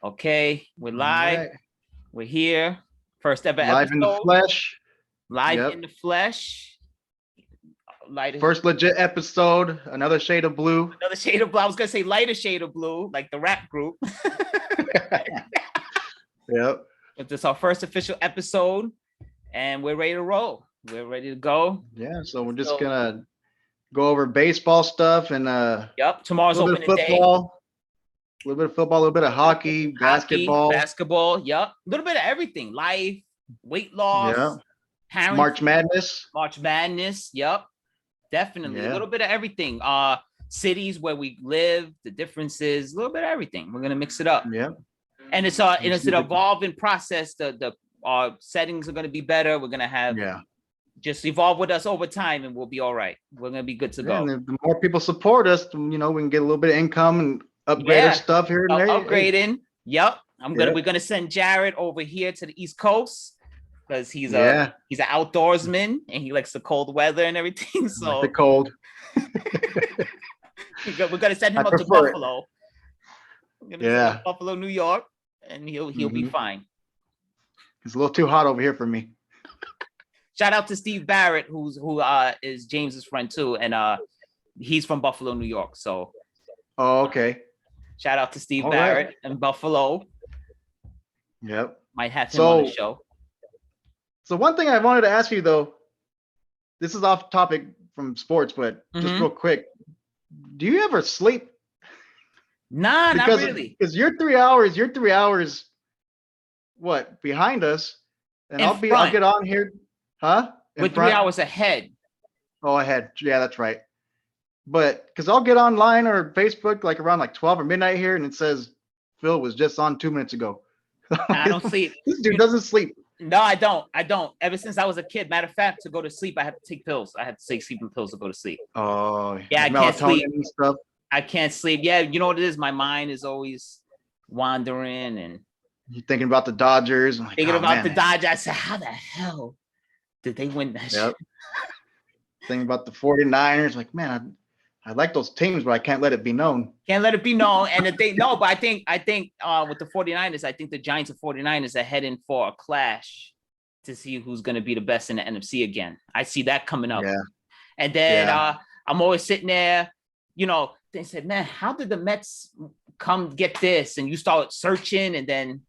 Okay, we're All live. right. We're here. First ever Live in the episode. flesh. Live Yep. in the flesh. First legit episode. Another shade of blue. Another shade of blue. I was gonna say lighter shade of blue, like the rap group. Yep. But this is our first official episode, and we're ready to roll. We're ready to go. Yeah. So we're just gonna go over baseball stuff and Yep. Tomorrow's a little bit of opening day. football. A little bit of football, a little bit of hockey, basketball. Yep. A little bit of everything. Life, weight loss, Yeah. parents, March Madness. March Madness. Yep. Definitely. Yeah. A little bit of everything. Cities where we live, the differences, a little bit of everything. We're gonna mix it up. Yeah. And it's an evolving process. The settings are gonna be better. We're gonna have just evolve with us over time, and we'll be all right. We're gonna be good to go. And the more people support us, we can get a little bit of income and upgrade our stuff here and there. Upgrading. Yep. We're gonna send Jared over here to the East Coast because he's an outdoorsman and he likes the cold weather and everything. So like the cold. we're gonna send him up to Buffalo. Buffalo, New York, and he'll be fine. It's a little too hot over here for me. Shout out to Steve Barrett, who is James's friend too, and he's from Buffalo, New York. So, okay. Shout out to Steve Barrett and Buffalo. Yep. Might have him on the show. So one thing I wanted to ask you though, this is off topic from sports, but just real quick, do you ever sleep? Nah, not really. Because you're 3 hours, what, behind us, and I'll get on here, huh? We're 3 hours ahead. Oh, ahead. Yeah, that's right. But because I'll get online or Facebook like around like 12 or midnight here, and it says Phil was just on 2 minutes ago. I don't sleep. This dude doesn't sleep. No, I don't. Ever since I was a kid, matter of fact, to go to sleep, I have to take pills. I have to take sleeping pills to go to sleep. Oh, yeah, I can't sleep. And stuff. I can't sleep. Yeah, you know what it is? My mind is always wandering and you're thinking about the Dodgers. Like, the Dodgers. I said, how the hell did they win that shit? Thinking about the 49ers. Like, man, I like those teams, but I can't let it be known. Can't let it be known. And the thing, but I think with the 49ers, I think the Giants and 49ers are heading for a clash to see who's going to be the best in the NFC again. I see that coming up. Yeah. And then I'm always sitting there, they said, man, how did the Mets come get this? And you start searching and then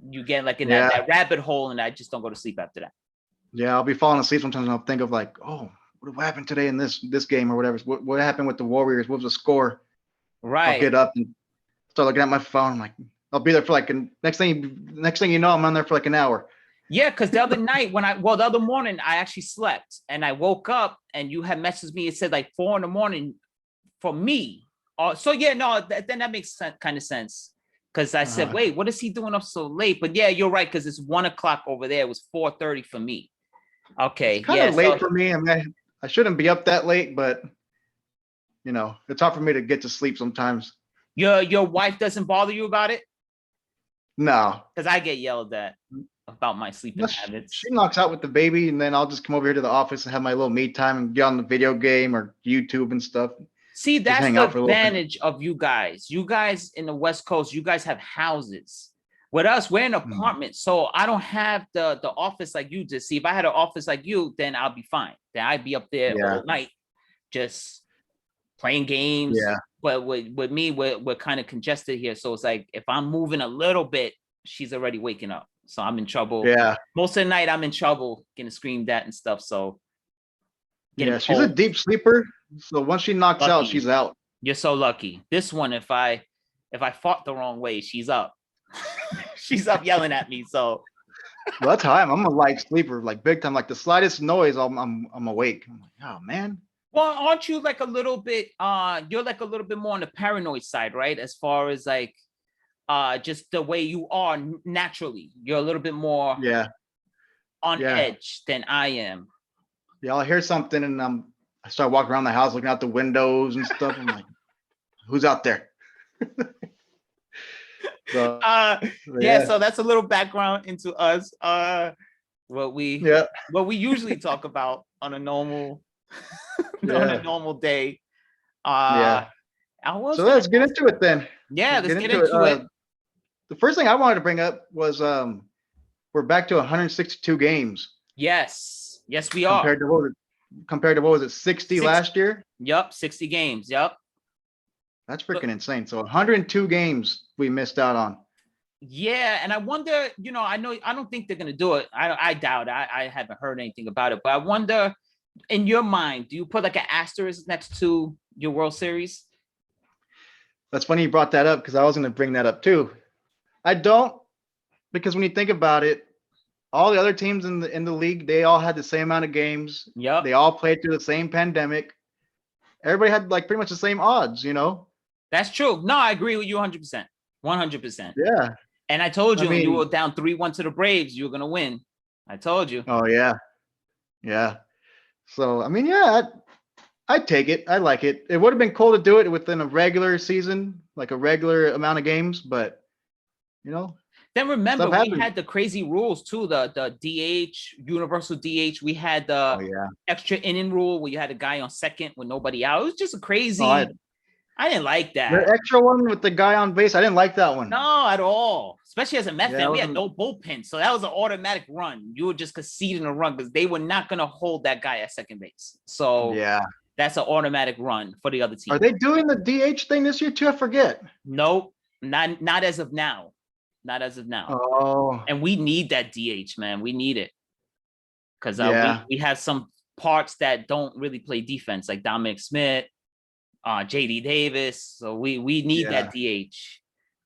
you get like in that rabbit hole and I just don't go to sleep after that. Yeah, I'll be falling asleep sometimes and I'll think of like, oh, what happened today in this game or whatever? What happened with the Warriors? What was the score? Right. I'll get up and start looking at my phone. I'm like, I'll be there for like next thing you know, I'm on there for like an hour. Yeah, because the other night the other morning I actually slept and I woke up and you had messaged me. It said like 4 a.m. for me. So yeah, no, then that makes kind of sense. Because I said, wait, what is he doing up so late? But yeah, you're right. Because it's 1 o'clock over there. It was 4:30 for me. Okay, it's kind of late for me. I mean, I shouldn't be up that late, but it's hard for me to get to sleep sometimes. Your wife doesn't bother you about it? No, because I get yelled at about my sleeping habits. She knocks out with the baby, and then I'll just come over here to the office and have my little me time and get on the video game or YouTube and stuff. See, that's the advantage of you guys. You guys in the West Coast, you guys have houses. With us, we're in an apartment, so I don't have the office like you just see. If I had an office like you, then I'll be fine. Then I'd be up there all night, just playing games. Yeah. But with me, we're kind of congested here, so it's like if I'm moving a little bit, she's already waking up, so I'm in trouble. Yeah. Most of the night, I'm in trouble, getting screamed at and stuff. So she's a deep sleeper. So once she knocks out, she's out. You're so lucky. This one, if I fought the wrong way, she's up. She's up yelling at me. So well, that's how I am. I'm a light sleeper, like big time. Like the slightest noise, I'm awake. I'm like, oh man. Well, aren't you like a little bit? You're like a little bit more on the paranoid side, right? As far as like, just the way you are naturally, you're a little bit more on edge than I am. Yeah, I'll hear something and I start walking around the house looking out the windows and stuff. I'm like, who's out there? So that's a little background into us. What we usually talk about on a normal day. So let's get into it then. Yeah, let's get into it. the first thing I wanted to bring up was we're back to 162 games Yes. Yes, we are. compared to what was it, 60 last year? Yup, 60 games. Yup. That's freaking insane. So 102 games we missed out on. Yeah, and I wonder, I don't think they're gonna do it. I doubt. I haven't heard anything about it, but I wonder, in your mind, do you put like an asterisk next to your World Series? That's funny you brought that up because I was going to bring that up too. I don't, because when you think about it, all the other teams in the league, they all had the same amount of games. Yep. They all played through the same pandemic. Everybody had like pretty much the same odds, That's true. No, I agree with you 100%. 100%. Yeah. And I told you I when you mean- were down 3-1 to the Braves, you were gonna win. I told you. Oh yeah. Yeah. So I mean, yeah, I'd take it. I like it. It would have been cool to do it within a regular season, like a regular amount of games, but Then remember, Stuff we happens. had the crazy rules too. The DH, universal DH. We had the oh yeah. extra inning rule where you had a guy on second with nobody out. It was just a crazy. Oh, I didn't like that. The extra one with the guy on base, I didn't like that one. No, at all. Especially as a Met Yeah, fan, it we had wasn't- no bullpen, so that was an automatic run. You were just conceding a run because they were not going to hold that guy at second base. So Yeah. that's an automatic run for the other team. Are they doing the DH thing this year too? I forget. Nope, not as of now. Not as of now. Oh. And we need that DH, man. We need it because Yeah. we have some parts that don't really play defense, like Dominic Smith, JD Davis. So we need that DH.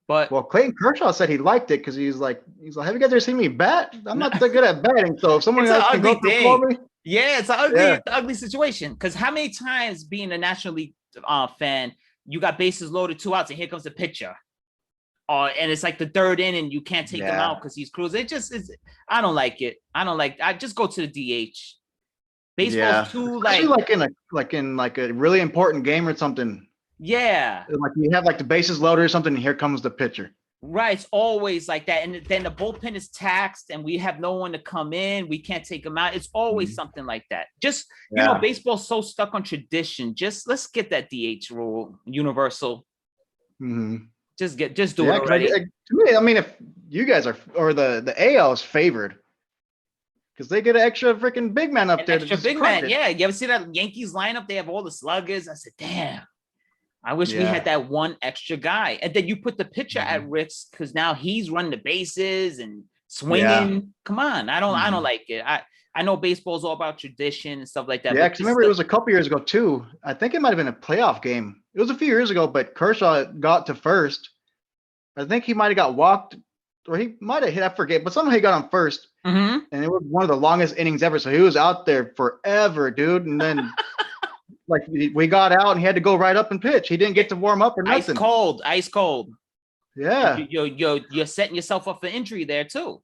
But Well, Clayton Kershaw said he liked it because he's like, have you guys ever seen me bat? I'm not that good at batting, so if someone It's an else can go ugly through for me. yeah, it's an ugly situation. Because how many times being a National League fan, you got bases loaded, 2 outs, and here comes the pitcher. And it's like the third inning, you can't take him Yeah. out because he's cruising. It just is. I don't like it. I just go to the DH. Baseball's too Especially like in a really important game or something. yeah, Like you have like the bases loaded or something, and here comes the pitcher. right. It's always like that. And then the bullpen is taxed and we have no one to come in. We can't take them out. It's always something like that. Just, baseball's so stuck on tradition. Just let's get that DH rule universal. Mm-hmm. Just do it 'cause already. to me, I mean, if you guys are, or the AL is favored, because they get an extra freaking big man up An there. to extra just big crush man. it. Yeah. You ever see that Yankees lineup? They have all the sluggers. I said, damn. I wish we Yeah. had that one extra guy. And then you put the pitcher at risk because now he's running the bases and swinging. Come on. I don't like it. I know baseball's all about tradition and stuff like that. Yeah, but because remember it was a couple years ago too. I think it might have been a playoff game. It was a few years ago, but Kershaw got to first. I think he might have got walked, or he might have hit. I forget, but somehow he got on first, Mhm. and it was one of the longest innings ever. So he was out there forever, dude. And then, like, we got out, and he had to go right up and pitch. He didn't get to warm up or Ice nothing. cold. Yeah, You're setting yourself up for injury there too.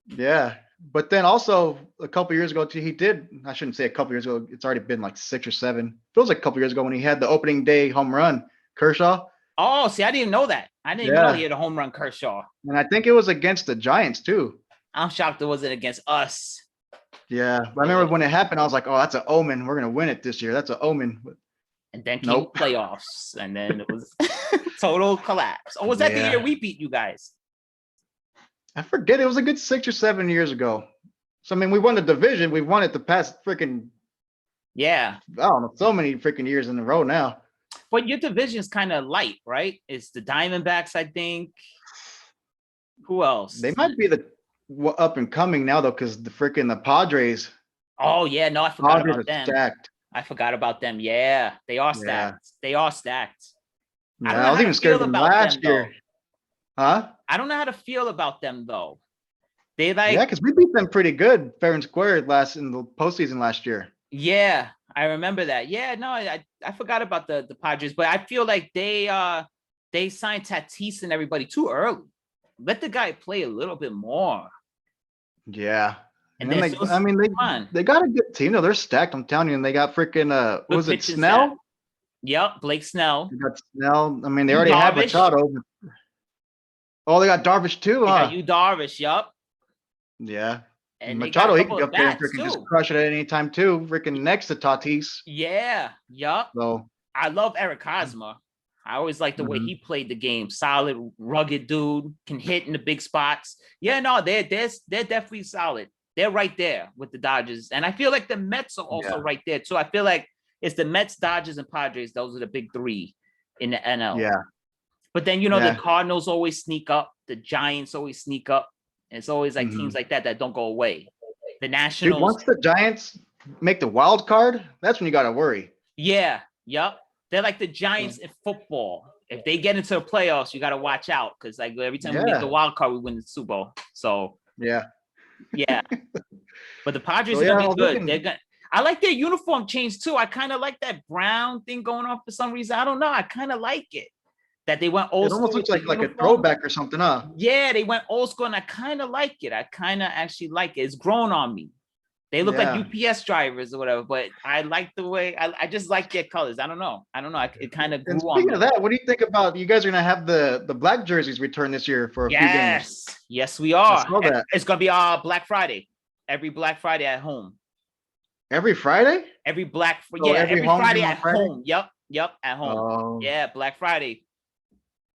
yeah. But then also a couple years ago too, he did. I shouldn't say a couple years ago. It's already been like 6 or 7. Feels like a couple years ago when he had the opening day home run. Kershaw. Oh, see, I didn't even know that. I didn't even know he had a home run, Kershaw. And I think it was against the Giants too. I'm shocked it wasn't against us. Yeah. I remember when it happened, I was like, oh, that's an omen. We're going to win it this year. That's an omen. But And then came Nope. playoffs, and then it was total collapse. Or was that the Yeah. year we beat you guys? I forget. It was a good 6 or 7 years ago. So, I mean, we won the division. We won it the past freaking, Yeah. I don't know, so many freaking years in a row now. But your division's kind of light, right? It's the Diamondbacks, I think. Who else? They might be the up and coming now, though, because the Padres. Oh, yeah. No, I forgot Padres about are them. stacked. I forgot about them. Yeah. They are Yeah. stacked. They are stacked. I don't Yeah, know I was how even to scared feel of them about last them, year. Huh? I don't know how to feel about them, though. They Yeah, because we beat them pretty good, fair and square, in the postseason last year. Yeah, I remember that. Yeah, no, I forgot about the Padres, but I feel like they signed Tatis and everybody too early. Let the guy play a little bit more. Yeah. And And then then so- I mean, come on. they got a good team. No, they're stacked. I'm telling you. And they got freaking what Good was it, pitching Snell? staff. Yep, Blake Snell. They got Snell. I mean, they Yu already have Darvish. Machado. Oh, they got Darvish too, They huh? got Yu Darvish, yup. Yeah. And they got Machado, a he can couple go of up there and bats freaking just too. crush it at any time too. Freaking next to Tatis. Yeah, yup. So I love Eric Hosmer. I always like the way Mhm. he played the game. Solid, rugged dude, can hit in the big spots. Yeah, no, they're definitely solid. They're right there with the Dodgers, and I feel like the Mets are also Yeah, right there too. I feel like it's the Mets, Dodgers, and Padres. Those are the big three in the NL. yeah, But then the yeah. Cardinals always sneak up. The Giants always sneak up. It's always like teams Mhm. like that don't go away. The Dude, Nationals, once the Giants make the wild card, that's when you gotta worry. yeah, yep. They're like the Giants in football. If they get into the playoffs, you got to watch out because like every time we make the Yeah, wild card, we win the Super Bowl. So yeah. yeah, but the So Padres are yeah, gonna I be was good. They're looking. gonna. I like their uniform change too. I kind of like that brown thing going on for some reason. I don't know. I kind of like it that they went It old almost school with looks the like a uniform. throwback or something, huh? Yeah, they went old school, and I kind of like it. I kind of actually like it. It's grown on me. They look like Yeah. UPS drivers or whatever, but I like the way I just like their colors. I don't know. It kind of And grew on speaking of me. that, what do you think about you guys are gonna have the black jerseys return this year for a few games? Yes, yes, we I are. saw that. It's gonna be Black Friday. Every Black Friday at home. Every Friday? So Yeah, every every home Friday game on at Friday? home. Yep, at home. Oh, Yeah, Black Friday.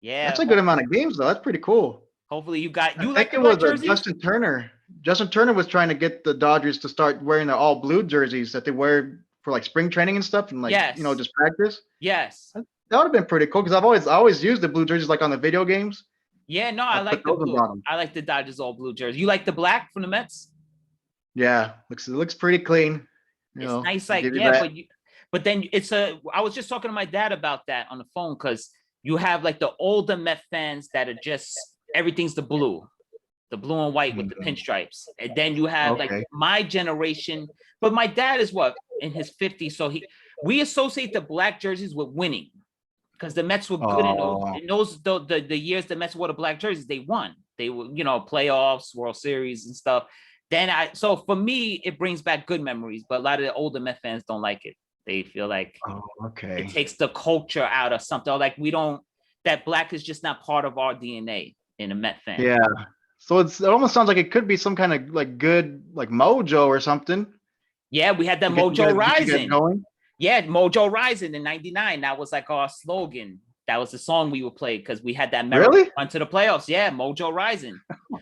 that's Yeah, a good amount of games though. That's pretty cool. hopefully I you think like the it black was jerseys. Justin Turner. Justin Turner was trying to get the Dodgers to start wearing their all blue jerseys that they wear for like spring training and stuff, and like Yes, just practice. yes. That would have been pretty cool because I always used the blue jerseys like on the video games. Yeah, no, I I put like the those and blue. bought them. I like the Dodgers all blue jersey. You like the black from the Mets? Yeah, it looks pretty clean. It's nice, I'll like give you yeah, that. but then it's a. I was just talking to my dad about that on the phone because you have like the older Met fans that are just everything's the blue and white with the Mhm. pinstripes, and then you have like Okay. my generation. But my dad is what in his 50s, so we associate the black jerseys with winning because the Mets were good Oh, in those the years the Mets wore the black jerseys. They won. They were playoffs, World Series, and stuff. So for me, it brings back good memories. But a lot of the older Met fans don't like it. They feel like oh, it okay. takes the culture out of something. Or like we don't. That black is just not part of our DNA in a Met fan. Yeah. So it almost sounds like it could be some kind of like good like mojo or something Yeah, we had that to get Mojo you guys Rising. going. Yeah, Mojo Rising in '99. That was like our slogan. That was the song we would play because we had that American Really? run to the playoffs. Yeah, Mojo Rising.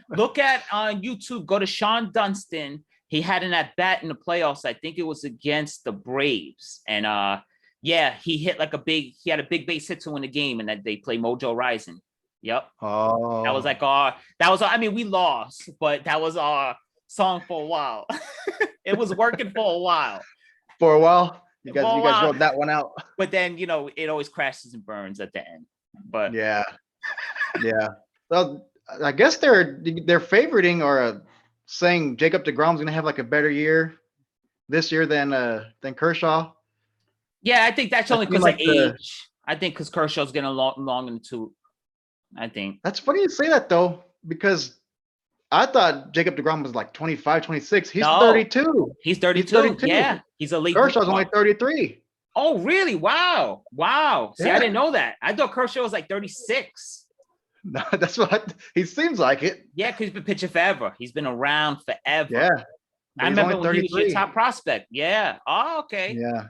Look at on YouTube. Go to Sean Dunston. He had an at bat in the playoffs. I think it was against the Braves, and yeah, he had a big base hit to win the game, and that they play Mojo Rising. Yep, that was Oh, like I mean, we lost, but that was our song for a while. It was working for a while. for a while. You For guys a you guys while, wrote that one out. but then it always crashes and burns at the end. But Yeah. Yeah. Well, I guess they're favoriting or saying Jacob DeGrom's gonna have like a better year this year than Kershaw. yeah, I think that's That only seemed because like of the age. I think because Kershaw's getting long in the tooth. I think That's funny you say that though, because I thought Jacob DeGrom was like 25, 26. He's no, 32. he's He's 32. 32. Yeah, he's a late Kershaw's only bloomer. 33. Oh, really? Wow, wow. See, I Yeah. didn't know that. I thought Kershaw was like 36. No, that's what he seems like it. Yeah, because he's been pitching forever. He's been around forever. Yeah. I But he's remember only when he was your 33. top prospect. Yeah. Oh, okay. Yeah.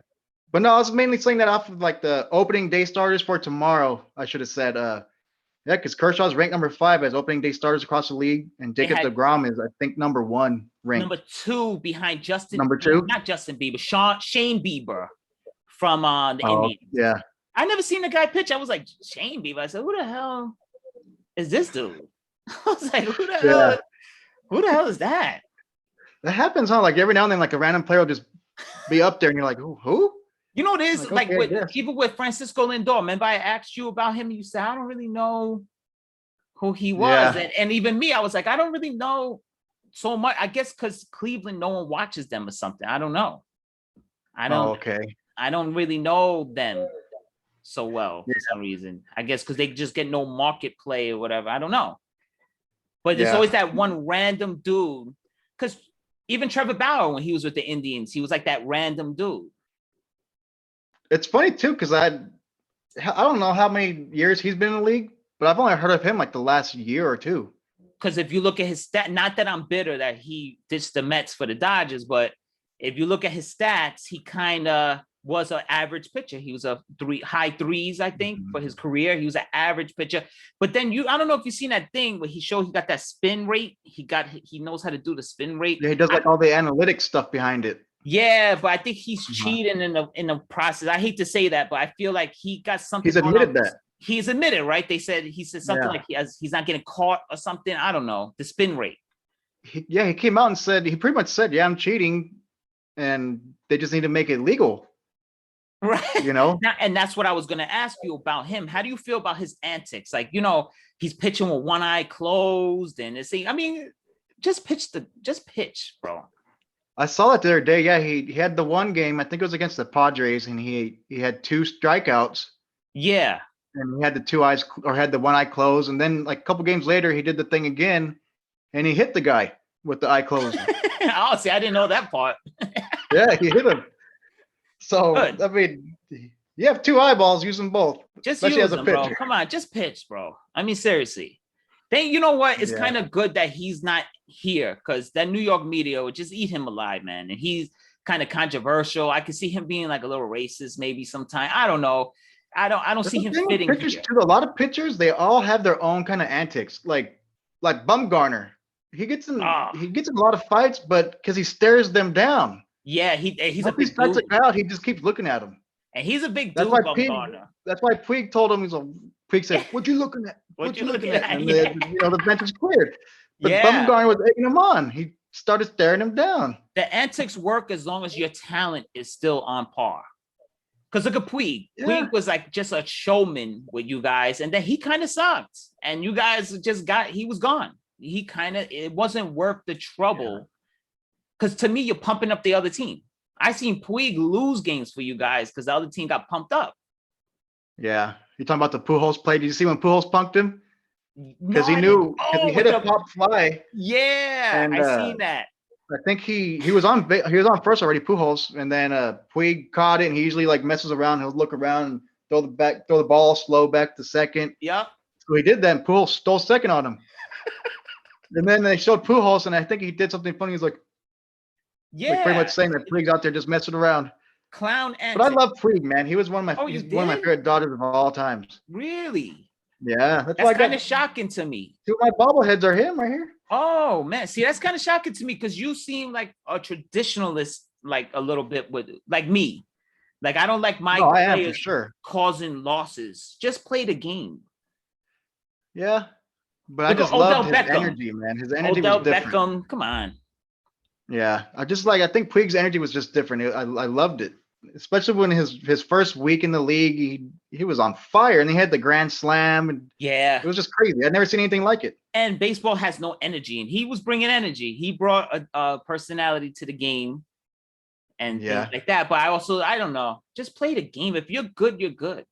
But no, I was mainly saying that off of like the opening day starters for tomorrow. I should have said, yeah, because Kershaw's ranked number 5 as opening day starters across the league, and They Jacob had DeGrom is, I think, number 1 ranked. number 2 behind Number 2. not Justin Bieber, Shane Bieber from the Oh, Indians. yeah. I never seen the guy pitch. I was like, Shane Bieber. I said, who the hell is this dude? I was like, Yeah. who the hell is that? That happens, huh? Like every now and then, like a random player will just be up there, and you're like, who? You know, it is Like, okay, I with guess. even with Francisco Lindor. Remember, I asked you about him, and you said, I don't really know who he was. Yeah. And even me, I was like, I don't really know so much. I guess because Cleveland, no one watches them or something. I don't know. I Oh, don't okay. I don't really know them so well Yeah. for some reason. I guess because they just get no market play or whatever. I don't know. But there's Yeah. always that one random dude. Because even Trevor Bauer, when he was with the Indians, he was like that random dude. It's funny too, because I don't know how many years he's been in the league, but I've only heard of him like the last year or two. Because if you look at his stat, not that I'm bitter that he ditched the Mets for the Dodgers, but if you look at his stats, he kind of was an average pitcher. He was a high threes, I think, for his Mhm. career. He was an average pitcher. But then I don't know if you've seen that thing where he showed he got that spin rate. He knows how to do the spin rate. Yeah, he does like all the analytics stuff behind it. Yeah, but I think he's Uh-huh. cheating in the process. I hate to say that, but I feel like he got something He's going on. admitted that. He's admitted, right? He said something Yeah. like he's not getting caught or something. I don't know. The spin rate. He came out and said, he pretty much said, yeah, I'm cheating, and they just need to make it legal, Right. you know? And that's what I was gonna ask you about him. How do you feel about his antics? Like, he's pitching with one eye closed and I mean, just pitch, bro. I saw that the other day. Yeah, he had the one game, I think it was against the Padres, and he had 2 strikeouts, Yeah. and he had the 2 eyes or had the one eye closed, and then like a couple games later, he did the thing again, and he hit the guy with the eye closed. Oh, see, I didn't know that part. Yeah, he hit him. So Good. I mean, you have 2 eyeballs, use them both. Just Especially use as a him, bro. pitcher. Come on, just pitch, bro. I mean, seriously. Then you know what? It's Yeah. kind of good that he's not here because that New York media would just eat him alive, man. And he's kind of controversial. I could see him being like a little racist, maybe sometime. I don't know. I don't That's see the him thing with fitting pitchers here. too. A lot of pitchers, they all have their own kind of antics. Like Bumgarner, he gets in Ah. he gets in a lot of fights, but because he stares them down. Yeah, he's a Once he big starts dude, a guy out, he just keeps looking at him. and he's a big That's dude, why Puig. Bumgarner. That's why Puig told him, Puig said, "What you looking at? What you looking at?" And Yeah. the bench is cleared. But Yeah. Bumgarner was egging him on. He started staring him down. The antics work as long as your talent is still on par. Because look at Puig. Yeah. Puig was like just a showman with you guys, and then he kind of sucked. And you guys he was gone. It wasn't worth the trouble. Because to me, you're pumping up the other team. I seen Puig lose games for you guys because the other team got pumped up. Yeah. You talking about the Pujols play? Did you see when Pujols punked him? Because No, he knew, because he hit with a pop fly. Yeah, And, I seen that. I think he was on first already, Pujols, and then Puig caught it, and he usually like messes around. He'll look around and throw the ball slow back to second. Yep. So he did that, and Pujols stole second on him. And then they showed Pujols, and I think he did something funny. He's like Yeah. pretty much saying that Puig's out there just messing around. Clown But I antics. love Puig, man. He was one of my Oh, you he's one of my did? favorite Dodgers of all times. Really? Yeah, that's why I That's got kind of shocking to me. 2 of my bobbleheads are him right here. Oh man, see, that's kind of shocking to me because you seem like a traditionalist, like a little bit with like me. Like I don't like my Oh, I am for players sure. causing losses. Just play the game. Yeah, but I Look at just loved Odell his Beckham. energy, man. His energy Odell was different. Beckham, come on. Yeah, I think Puig's energy was just different. I loved it, especially when his first week in the league, he was on fire, and he had the grand slam, and Yeah. it was just crazy. I'd never seen anything like it. And baseball has no energy, and he was bringing energy. He brought a personality to the game and Yeah. things like that. But I don't know. Just play the game. If you're good, you're good.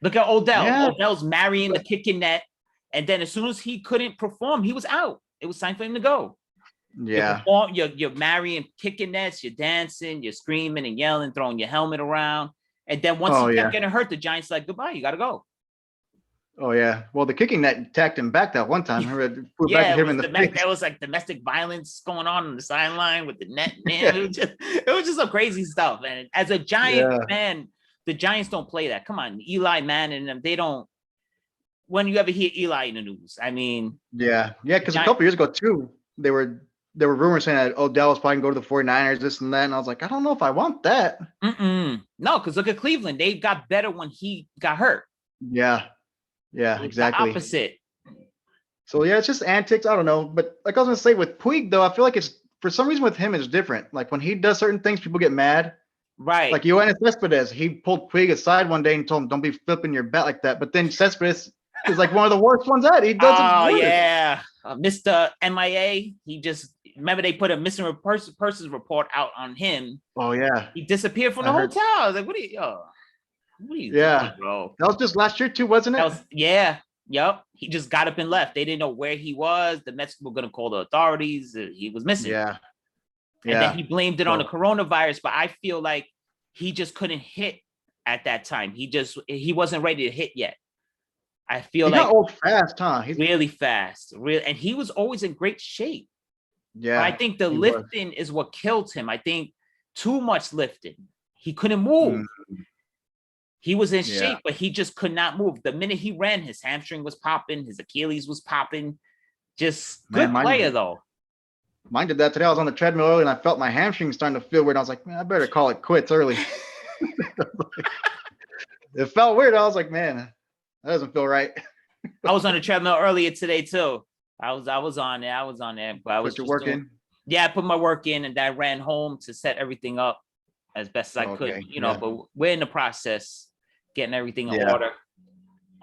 Look at Odell. Yeah. Odell's marrying the kicking net, and then as soon as he couldn't perform, he was out. It was time for him to go. Yeah, You're marrying kicking nets, you're dancing, you're screaming and yelling, throwing your helmet around. And then once Oh, he kept yeah. getting hurt, the Giants like, goodbye, you gotta go. oh yeah. Well, the kicking net tacked him back that one time. Remember, put Yeah, back him in the face. there was like domestic violence going on the sideline with the net. Man, it was just some crazy stuff. And as a Giant Yeah. fan, the Giants don't play that. Come on, Eli Manning and them, they don't. When you ever hear Eli in the news, I mean, Yeah, because a Giant- couple years ago too, there were rumors saying that Odell was probably going to go to the 49ers, this and that, and I was like, I don't know if I want that. no, because look at Cleveland. They got better when he got hurt. Yeah, It's exactly. the opposite. So yeah, it's just antics. I don't know, but like I was gonna say with Puig though, I feel like it's for some reason with him it's different. Like when he does certain things, people get mad. Right. Like Yoenis Cespedes, he pulled Puig aside one day and told him, "Don't be flipping your bat like that." But then Cespedes is like one of the worst ones at it. He does Oh it worse. yeah, Mr. MIA. He just remember they put a missing persons report out on him. Oh yeah, He disappeared from I the heard- hotel. I was like, what are you Yeah. doing, bro? that was just last year too, wasn't it? Yep. He just got up and left. They didn't know where he was. The Mets were gonna call the authorities. He was missing. Yeah, And then he blamed it on the So- coronavirus. But I feel like he just couldn't hit at that time. He wasn't ready to hit yet. I feel he like got old fast, huh? He's really fast, and he was always in great shape. yeah. But I think the he was. lifting is what killed him. I think too much lifting. He couldn't move. Mm, He was in yeah. shape, but he just could not move. The minute he ran, his hamstring was popping, his Achilles was popping. Just Man, good player though. mine did that today. I was on the treadmill early and I felt my hamstring starting to feel weird. I was like, man, I better call it quits early. It felt weird. I was like, man, that doesn't feel right. I was on the treadmill earlier today too. I was on there. I was on there, but I was Put your just work doing, in. yeah, I put my work in and then I ran home to set everything up as best as I could, Okay, but we're in the process getting everything in Yeah. order.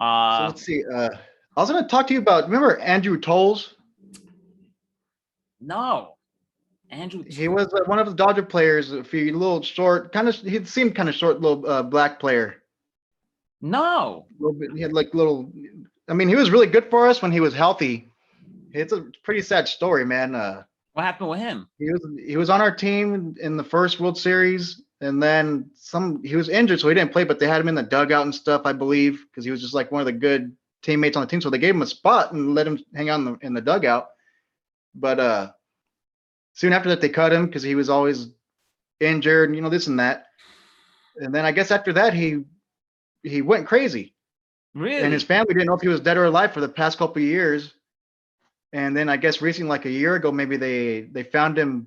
So let's see. I was going to talk to you about, remember Andrew Tolles? No, Andrew. He was one of the Dodger players, a few little short, kind of, he seemed kind of short, little black player. No. A little bit, he had like little, I mean, he was really good for us when he was healthy. It's a pretty sad story, man. What happened with him? He was on our team in the first World Series, and then he was injured, so he didn't play. But they had him in the dugout and stuff, I believe, because he was just like one of the good teammates on the team. So they gave him a spot and let him hang out in the dugout. But soon after that, they cut him because he was always injured, and this and that. And then I guess after that, he went crazy, Really? and his family didn't know if he was dead or alive for the past couple of years. And then I guess recently, like a year ago, maybe they found him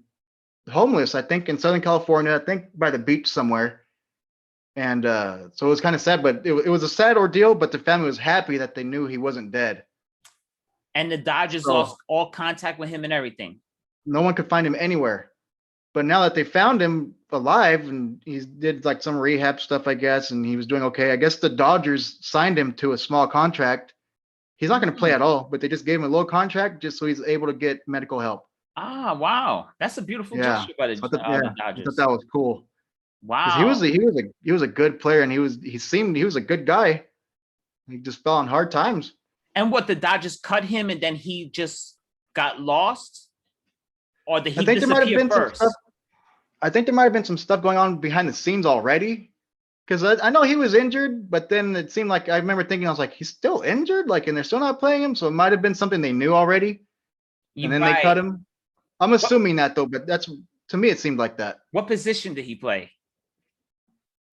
homeless, I think in Southern California, I think by the beach somewhere. And so it was kind of sad, but it was a sad ordeal, but the family was happy that they knew he wasn't dead. And the Dodgers lost all contact with him and everything. No one could find him anywhere. But now that they found him alive and he did like some rehab stuff, I guess, and he was doing okay. I guess the Dodgers signed him to a small contract. He's not going to play at all, but they just gave him a low contract just so he's able to get medical help. Ah, wow. That's a beautiful gesture by the I Dodgers. thought that was cool. Wow. He was a good player, and he was a good guy. He just fell on hard times. And what, the Dodgers cut him and then he just got lost? Or did he I think there might have disappear been first? I think there might have been some stuff going on behind the scenes already. Because I know he was injured, but then it seemed like I remember thinking, I was like, he's still injured? Like, and they're still not playing him? So it might have been something they knew already. And then they cut him. I'm assuming that though, but to me, it seemed like that. What position did he play?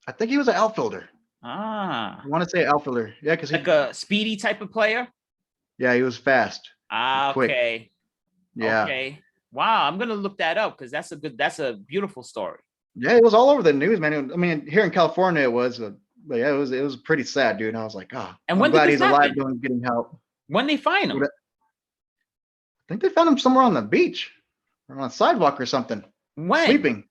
I think he was an outfielder. Ah. I want to say outfielder. Yeah, because like a speedy type of player? Yeah, he was fast. Ah, quick. Okay. Yeah. Okay. Wow, I'm gonna look that up because that's a beautiful story. Yeah, it was all over the news, man. I mean, here in California, it was, but yeah, it was pretty sad, dude. And I was like, and when I'm glad did he's this alive, happen? getting help. When they find him? I think they found him somewhere on the beach or on a sidewalk or something. When? Sleeping.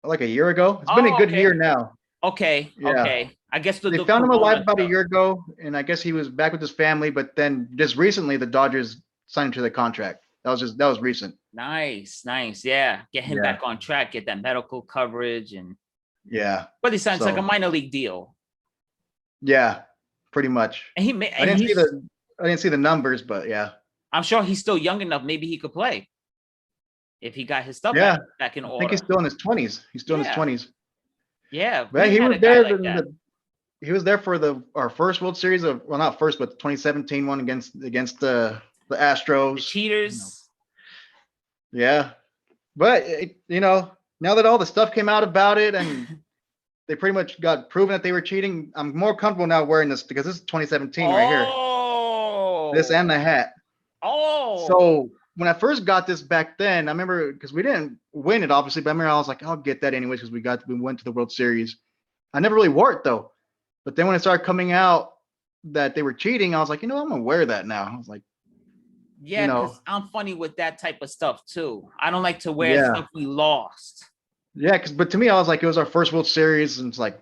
Like a year ago. It's been a good year now. Okay. Yeah. Okay. I guess they found him alive about a year ago, and I guess he was back with his family. But then just recently, the Dodgers signed him to the contract. That was recent. Nice. Yeah. Get him back on track. Get that medical coverage and. Yeah. But he sounds like a minor league deal. Yeah, pretty much. And I didn't see the numbers, but yeah. I'm sure he's still young enough. Maybe he could play if he got his stuff back in order. I think he's still in his 20s. He's still in his 20s. Yeah, but he was there. He was there for our first World Series not first, but the 2017 one against the Astros. The cheaters. Yeah, but now that all the stuff came out about it and they pretty much got proven that they were cheating, I'm more comfortable now wearing this because this is 2017 right here. Oh. This and the hat. Oh. So when I first got this back then, I remember because we didn't win it, obviously, but I remember I was like, I'll get that anyways because we went to the World Series. I never really wore it though. But then when it started coming out that they were cheating, I was like, I'm gonna wear that now. I was like, yeah, because I'm funny with that type of stuff too. I don't like to wear stuff we lost. Yeah, but to me, I was like, it was our first World Series, and it's like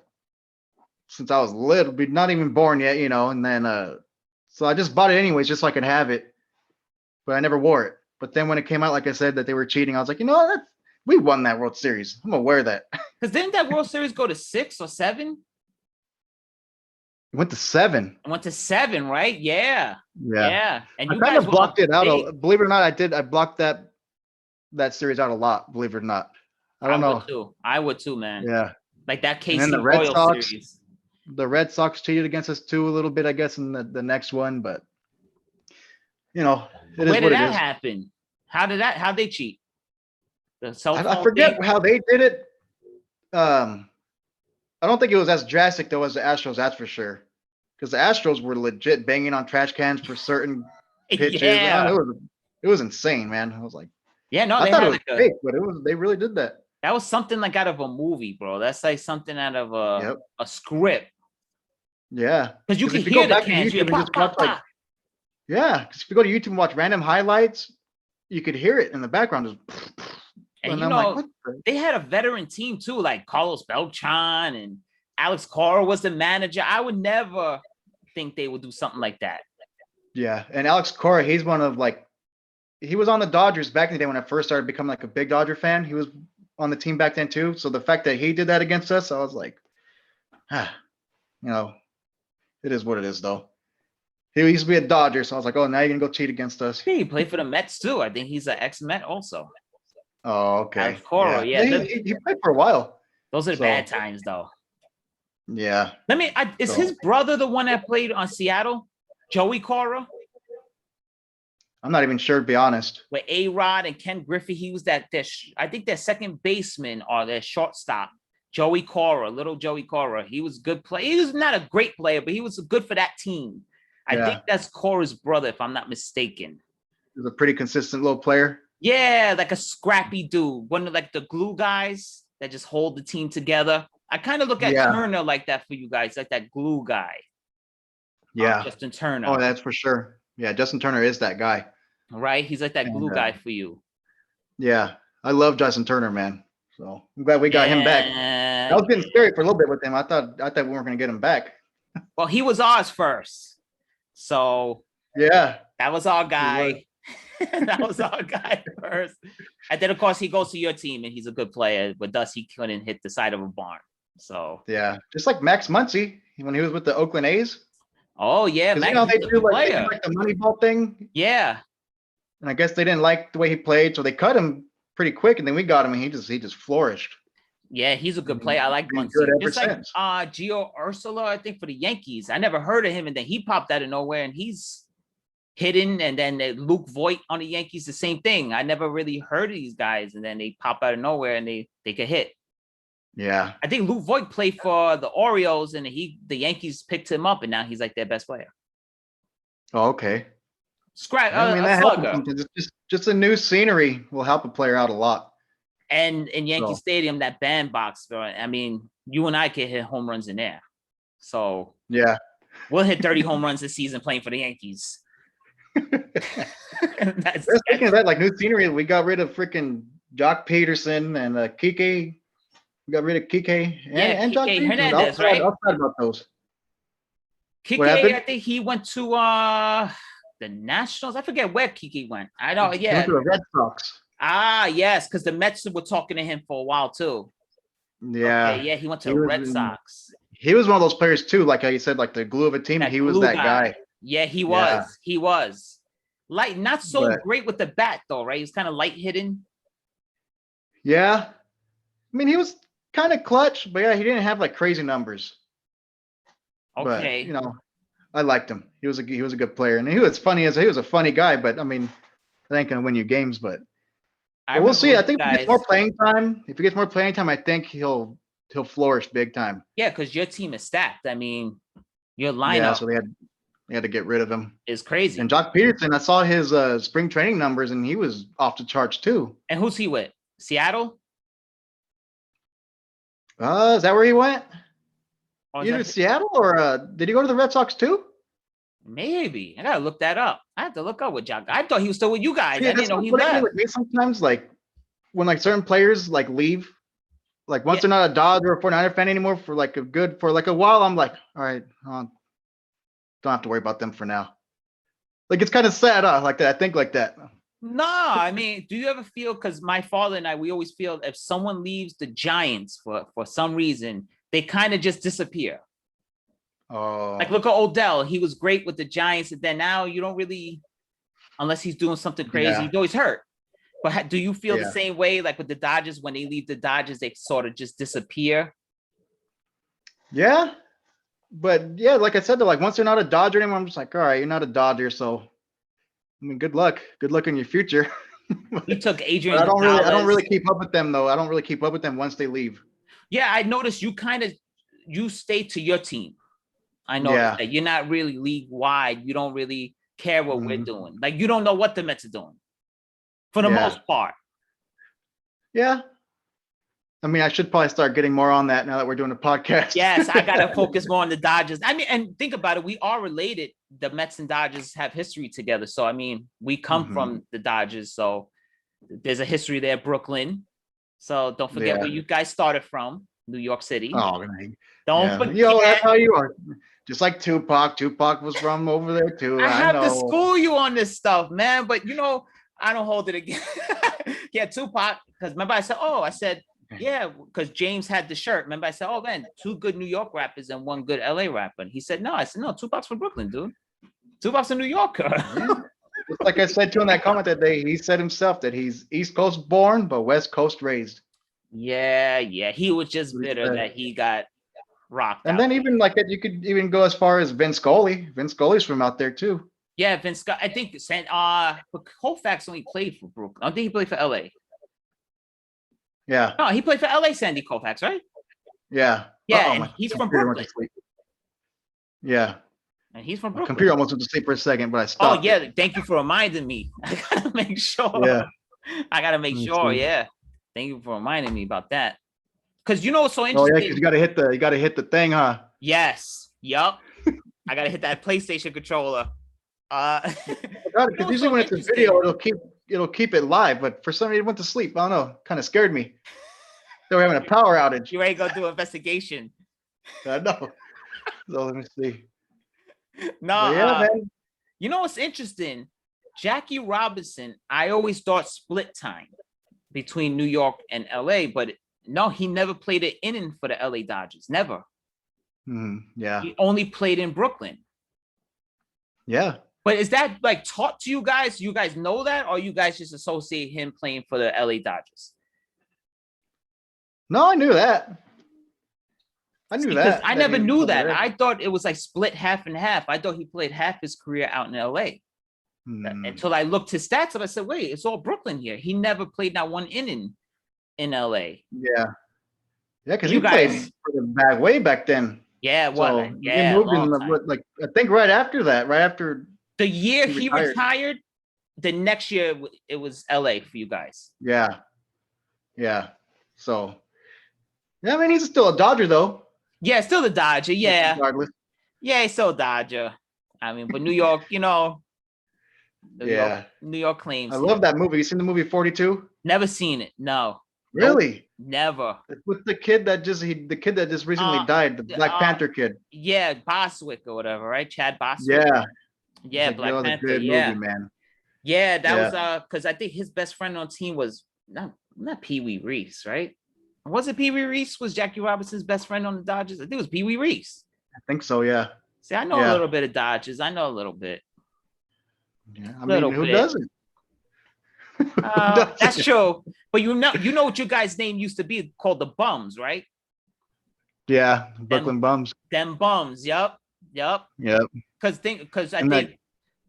since I was little, not even born yet, and then so I just bought it anyways, just so I could have it. But I never wore it. But then when it came out, like I said, that they were cheating, I was like, we won that World Series. I'm gonna wear that. Because didn't that World Series go to 6 or 7? It went to 7. It went to 7, right? Yeah. And I kind of blocked it out. Believe it or not, I did. I blocked that series out a lot. Believe it or not. I don't know. I would too, man. Yeah. Like that KC and then the Red Royal Sox, series. The Red Sox cheated against us too a little bit, I guess, in the next one. But where did that happen? How'd they cheat? I forget how they did it. I don't think it was as drastic though as the Astros, that's for sure. Because the Astros were legit banging on trash cans for certain pitches. Yeah. It was insane, man. I was like, Yeah, no, I they thought it had was like a fake, but they really did that. that was something like out of a movie, bro. That's like something out of Yep. a script. Yeah. Because you can if you go hear the back to cans. You YouTube hear and pop, just watch pop, like, pop. yeah, because if you go to YouTube and watch random highlights, you could hear it in the background. Just, And and you I'm like, know, what the? they had a veteran team too, like Carlos Beltran and Alex Cora was the manager. I would never think they would do something like that. Yeah. And Alex Cora, he's one of like, he was on the Dodgers back in the day when I first started becoming like a big Dodger fan. He was on the team back then too. So the fact that he did that against us, I was like, you know, it is what it is though. He used to be a Dodger, so I was like, oh, now you're gonna go cheat against us. Yeah, he played for the Mets too. I think he's an ex-Met also. Oh, okay. Alex Cora, yeah. He played for a while. Those are the So- bad times though. Yeah. Is So- his brother the one that played on Seattle? Joey Cora? I'm not even sure, to be honest. With A-Rod and Ken Griffey, he was I think their second baseman or their shortstop. Joey Cora, little Joey Cora. He was a good player. He was not a great player, but he was good for that team. I Yeah. think that's Cora's brother, if I'm not mistaken. He's a pretty consistent little player. Yeah, like a scrappy dude. One of like the glue guys that just hold the team together. I kind of look at Yeah. Turner like that for you guys, like that glue guy. Yeah. Justin Turner. Oh, that's for sure. Yeah, Justin Turner is that guy. Right? He's like that glue And, guy for you. Yeah. I love Justin Turner, man. So I'm glad we got him back. I was getting Yeah. scary for a little bit with him. I thought we weren't gonna get him back. Well, he was ours first. So Yeah. that was our guy. That was our guy first. And then, of course, he goes to your team and he's a good player. But thus, he couldn't hit the side of a barn. So, Yeah. Just like Max Muncy when he was with the Oakland A's. oh, yeah. Because Max, you know they he's a do good like, player. the money ball thing. Yeah. And I guess they didn't like the way he played, so they cut him pretty quick, and then we got him, and he just flourished. Yeah, he's a good mean, player. I like been Muncy. good ever Just like since. Gio Ursula, I think, for the Yankees. I never heard of him, and then he popped out of nowhere, and he's hidden. And then Luke Voigt on the Yankees, the same thing. I never really heard of these guys, and then they pop out of nowhere, and they could hit. Yeah. I think Luke Voigt played for the Orioles, and the Yankees picked him up, and now he's like their best player. Oh, okay. Scratch, I mean, a that helps slugger. sometimes. It's just a new scenery will help a player out a lot. And in Yankee So- Stadium, that bandbox, bro. I mean, you and I can hit home runs in there. So Yeah. we'll hit 30 home runs this season playing for the Yankees. That's Speaking of that, like new scenery, we got rid of freaking Jock Peterson and Kike. We got rid of Kike and Jock Kike Peterson. Hernandez, right? I'll talk about those. Kike, happened? I think he went to the Nationals. I forget where Kike went. I know, He yeah. went to the Red Sox. Yes, because the Mets were talking to him for a while too. Yeah. Okay, yeah, he went to He the was Red in- Sox. He was one of those players too, like how you said, like the glue of a team. That He was glue that guy. Yeah, he Yeah. was. He was. Like, not so But- great with the bat, though, right? He's kind of light hitting. Yeah. I mean, he was kind of clutch, but yeah, he didn't have like crazy numbers. Okay. But, you know, I liked him. He was a good player, and he was a funny guy. But I mean, that ain't gonna win you games. But we'll see. I think if he gets more playing time, I think he'll flourish big time. Yeah, because your team is stacked. I mean, your Yeah, lineup so they had to get rid of him. is crazy. And Jock Peterson, I saw his spring training numbers, and he was off the charts too. And who's he with? Seattle? Is that where he went? Or is Either that- Seattle or did he go to the Red Sox too? Maybe. I gotta look that up. I have to look up with Jock. I thought he was still with you guys. Yeah, I didn't know that's he what's funny left. with me sometimes, like when like certain players like leave, like once Yeah. they're not a Dodger or 49er fan anymore for like a while, I'm like, all right, don't have to worry about them for now. Like it's kind of sad, like that. I think like that. No, I mean, do you ever feel, because my father and I, we always feel if someone leaves the Giants for some reason, they kind of just disappear. Oh, Like, look at Odell. He was great with the Giants, and then now you don't really, unless he's doing something crazy, Yeah. he's always hurt. But do you feel Yeah. the same way, like with the Dodgers, when they leave the Dodgers, they sort of just disappear? yeah, but yeah, like I said, like once they're not a Dodger anymore, I'm just like, all right, you're not a Dodger, so I mean, good luck in your future. We took Adrian. But I don't really Gonzalez. keep up with them though. I don't really keep up with them once they leave. Yeah, I noticed you stay to your team. I noticed Yeah. that you're not really league wide. You don't really care what we're Mhm. doing. Like you don't know what the Mets are doing for the Yeah. most part. Yeah. I mean, I should probably start getting more on that now that we're doing a podcast. Yes, I gotta focus more on the Dodgers. I mean, and think about it, we are related. The Mets and Dodgers have history together. So I mean, we come Mhm. from the Dodgers, so there's a history there, Brooklyn. So don't forget Yeah. where you guys started from, New York City. Oh, man. Don't Yeah. Yo, that's forget. how you are. Just like Tupac. Tupac was from over there too. I I have to know. school you on this stuff, man. But I don't hold it again. Yeah, Tupac. Because remember, I said, yeah, because James had the shirt. Remember, I said, oh man, 2 good New York rappers and 1 good LA rapper. And he said, no. I said, no, Tupac's from Brooklyn, dude. Tupac's a New Yorker. Yeah. Just like I said to him in that comment that day, he said himself that he's East Coast born, but West Coast raised. Yeah. He was just What he bitter said. that he got rocked And out. then even like that, you could even go as far as Vince Scully. Vince Scully's from out there too. Yeah, Vince Scott. I think but Koufax only played for Brooklyn. I don't think he played for LA. Yeah. No, he played for LA, Sandy Koufax, right? Yeah. Yeah, Uh-oh, and my he's from computer went to Brooklyn. sleep. Yeah. And he's from My Brooklyn. computer almost went to sleep for a second, but I Oh stopped. yeah, thank you for reminding me. I gotta make sure. Yeah. I gotta make Let me sure. see. Yeah, thank you for reminding me about that. Because what's so Oh yeah, interesting? because you gotta hit the thing, huh? Yes. Yup. I gotta hit that PlayStation controller. Because usually when it's a video, it'll keep it live, but for some reason it went to sleep. I don't know. Kind of scared me. They were having a power outage. You ain't gonna do investigation. I know. So let me see. No, But yeah, man. you know what's interesting? Jackie Robinson, I always thought split time between New York and LA, but no, he never played an inning for the LA Dodgers. Never. Yeah. He only played in Brooklyn. Yeah. But is that like taught to you guys? You guys know that, or you guys just associate him playing for the LA Dodgers? No, I knew that. I knew Because that. I that never he was knew over that. there. I thought it was like split half and half. I thought he played half his career out in LA. Until I looked his stats up, I said, wait, it's all Brooklyn here. He never played not 1 inning in LA. Yeah. Yeah, because You he played guys- for the back way back then. Yeah, what? So Like, he yeah, moved in long the, time. what, like I think right after that, right after. The year he he retired. retired, the next year it was LA for you guys. Yeah. Yeah. So. Yeah, I mean he's still a Dodger though. Yeah, still the Dodger. Yeah, Regardless. yeah, he's still a Dodger. I mean, but New York, Yeah. New York claims. I love that movie. You seen the movie 42? Never seen it. No. Really? Nope, never. It's with the kid that just recently died, the Black Panther kid. Yeah, Boswick or whatever, right? Chad Boswick. Yeah. Yeah, That Black was Panther. a good Yeah. movie, man. Yeah, that Yeah. was because I think his best friend on team was not Pee Wee Reese, right? Was it Pee Wee Reese? Was Jackie Robinson's best friend on the Dodgers? I think it was Pee Wee Reese. I think so, yeah. See, I know Yeah. a little bit of Dodgers. I know a little bit. Yeah. I Little mean, who bit. doesn't? That's true. But you know what your guys' name used to be called the Bums, right? Yeah, Brooklyn Bums. Them Bums. Yep. Yep. Because I And think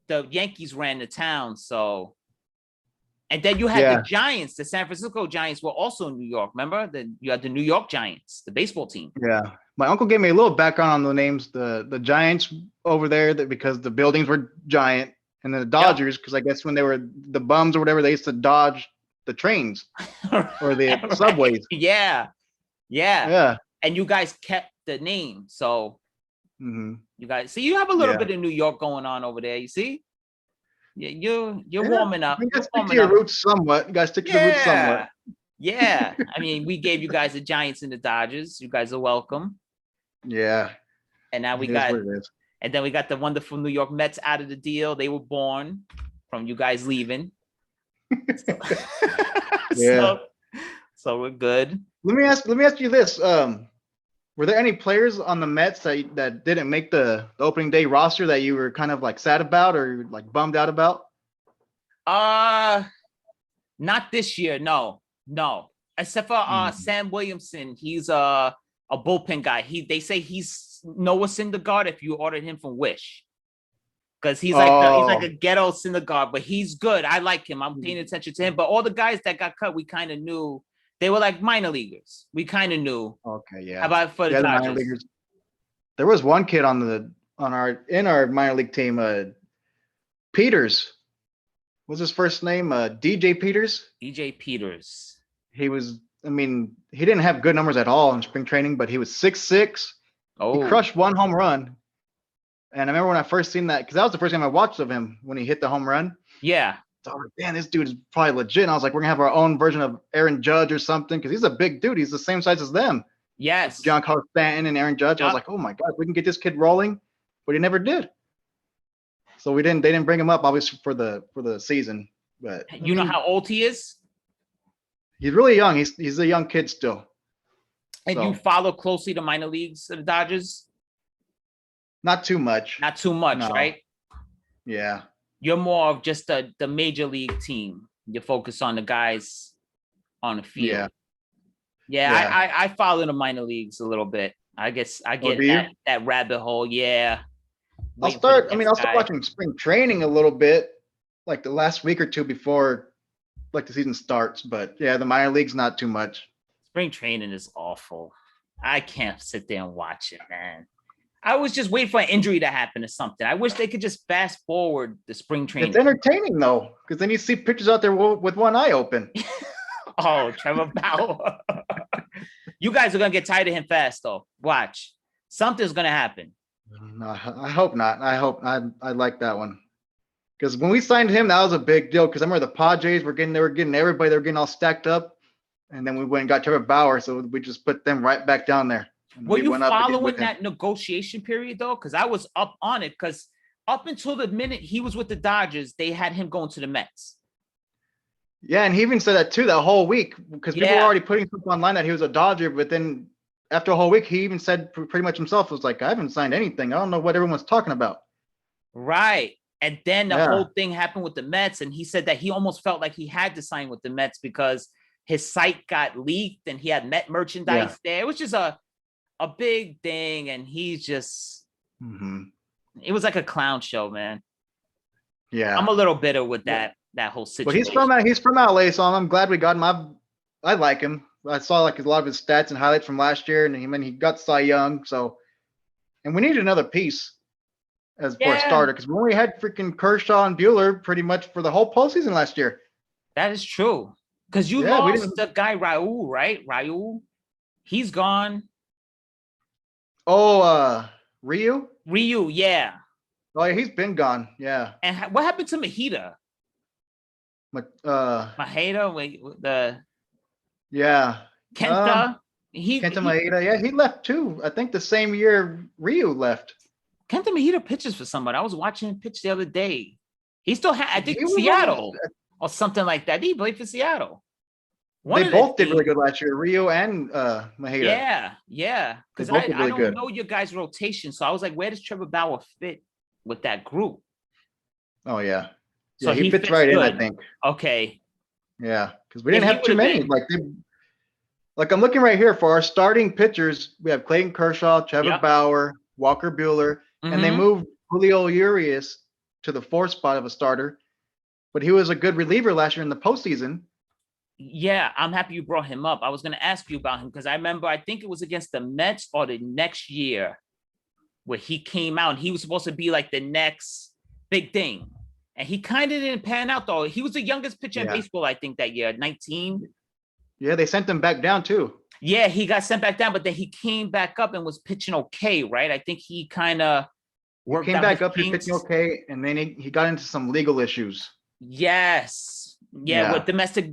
the Yankees ran the town, so. And then you had the Giants. The San Francisco Giants were also in New York. Remember? Then you had the New York Giants, the baseball team. Yeah. My uncle gave me a little background on the names. The Giants over there, because the buildings were giant, and then the Dodgers, because I guess when they were the Bums or whatever, they used to dodge the trains or the Right. subways. Yeah. Yeah. And you guys kept the name, so hmm you guys see you have a little Yeah. bit of New York going on over there. You see, yeah, you're Yeah, warming up. You You're gotta stick to warming your up. roots somewhat. You gotta stick to your roots somewhat. Yeah. I mean, we gave you guys the Giants and the Dodgers. You guys are welcome. Yeah. And now we It is got, what it is. and then we got the wonderful New York Mets out of the deal. They were born from you guys leaving. So, Yeah. so we're good. Let me ask you this. Were there any players on the Mets that didn't make the opening day roster that you were kind of like sad about or like bummed out about? Not this year. No. Except for Sam Williamson. He's a bullpen guy. They say he's Noah Syndergaard if you ordered him from Wish. Because he's like a ghetto Syndergaard, but he's good. I like him. I'm paying attention to him. But all the guys that got cut, we kind of knew They were like minor leaguers. We kind of knew. Okay, How yeah. about for the Yeah, the minor Dodgers? leaguers. There was one kid in our minor league team, Peters. What's his first name? DJ Peters. DJ Peters. He was, I mean, he didn't have good numbers at all in spring training, but he was 6'6". He Oh, crushed one home run. And I remember when I first seen that, because that was the first time I watched of him when he hit the home run. yeah. So I was like, man, this dude is probably legit. And I was like, we're gonna have our own version of Aaron Judge or something, because he's a big dude. He's the same size as them. Yes. Giancarlo Stanton and Aaron Judge. I was Yup. like, oh my God, we can get this kid rolling, but he never did. So they didn't bring him up obviously for the season. But You know how old he is? he's really young. He's a young kid still. And So- you follow closely the minor leagues of the Dodgers? Not too much. Not too much, No. right? Yeah. You're more of just the major league team. You focus on the guys on the field. Yeah. Yeah, Yeah. I follow the minor leagues a little bit. I guess I get do you? that rabbit hole. Yeah. I'll Waiting for the start next guy. watching spring training a little bit, like the last week or two before like the season starts. But yeah, the minor leagues not too much. Spring training is awful. I can't sit there and watch it, man. I was just waiting for an injury to happen or something. I wish they could just fast forward the spring training. It's entertaining though, because then you see pitchers out there with one eye open. Oh, Trevor Bauer. You guys are gonna get tired of him fast, though. Watch. Something's gonna happen. No, I hope not. I like that one. Because when we signed him, that was a big deal. Because I remember the Padres they were getting everybody, they were getting all stacked up. And then we went and got Trevor Bauer. So we just put them right back down there. And Were we you went up again following with him. that negotiation period though? Because I was up on it. Because up until the minute he was with the Dodgers, they had him going to the Mets. Yeah, and he even said that too that whole week. Because people were Yeah. already putting stuff online that he was a Dodger. But then after a whole week, he even said pretty much himself, was like, I haven't signed anything. I don't know what everyone's talking about. Right. And then the Yeah. whole thing happened with the Mets. And he said that he almost felt like he had to sign with the Mets because his site got leaked and he had Met merchandise there. It was just a big thing. And he's just, Hmm. it was like a clown show, man. Yeah. I'm a little bitter with that whole But situation. he's from LA, so I'm glad we got him. I like him. I saw like a lot of his stats and highlights from last year, and he got Cy Young. So, and we need another piece for a Yeah. starter because we only had freaking Kershaw and Bueller pretty much for the whole postseason last year. That is true. Because you Yeah, we lost the guy Raul, right? Raul, he's gone. Oh, Ryu. Ryu, yeah. Oh, yeah, he's been gone. Yeah. And what happened to Mahita? Mahita, wait, the Yeah. Kenta. Kenta Maeda. Yeah, he left too. I think the same year Ryu left. Kenta Mahita pitches for somebody. I was watching him pitch the other day. He still had, I think, He was Seattle or something like that. He played for Seattle. One They of the both did really teams- good last year, Ryu and Maeda. Yeah. Because both I did really don't good. know your guys' rotation. So I was like, where does Trevor Bauer fit with that group? Oh yeah. So Yeah, he he fits fits right in, I good. think. Okay. Yeah, because we Yeah, didn't he have too would've many. been. Like I'm looking right here for our starting pitchers. We have Clayton Kershaw, Trevor Yep. Bauer, Walker Bueller, and they Mhm. moved Julio Urias to the fourth spot of a starter. But he was a good reliever last year in the postseason. Yeah, I'm happy you brought him up. I was going to ask you about him because I remember, I think it was against the Mets or the next year where he came out and he was supposed to be like the next big thing. And he kind of didn't pan out, though. He was the youngest pitcher in Yeah. baseball, I think, that year, 19. Yeah, they sent him back down too. Yeah, he got sent back down, but then he came back up and was pitching okay, right? I think he kind of worked Came out back his up, he's kinks. pitching okay, and then he got into some legal issues. Yes. Yeah, Yeah. with domestic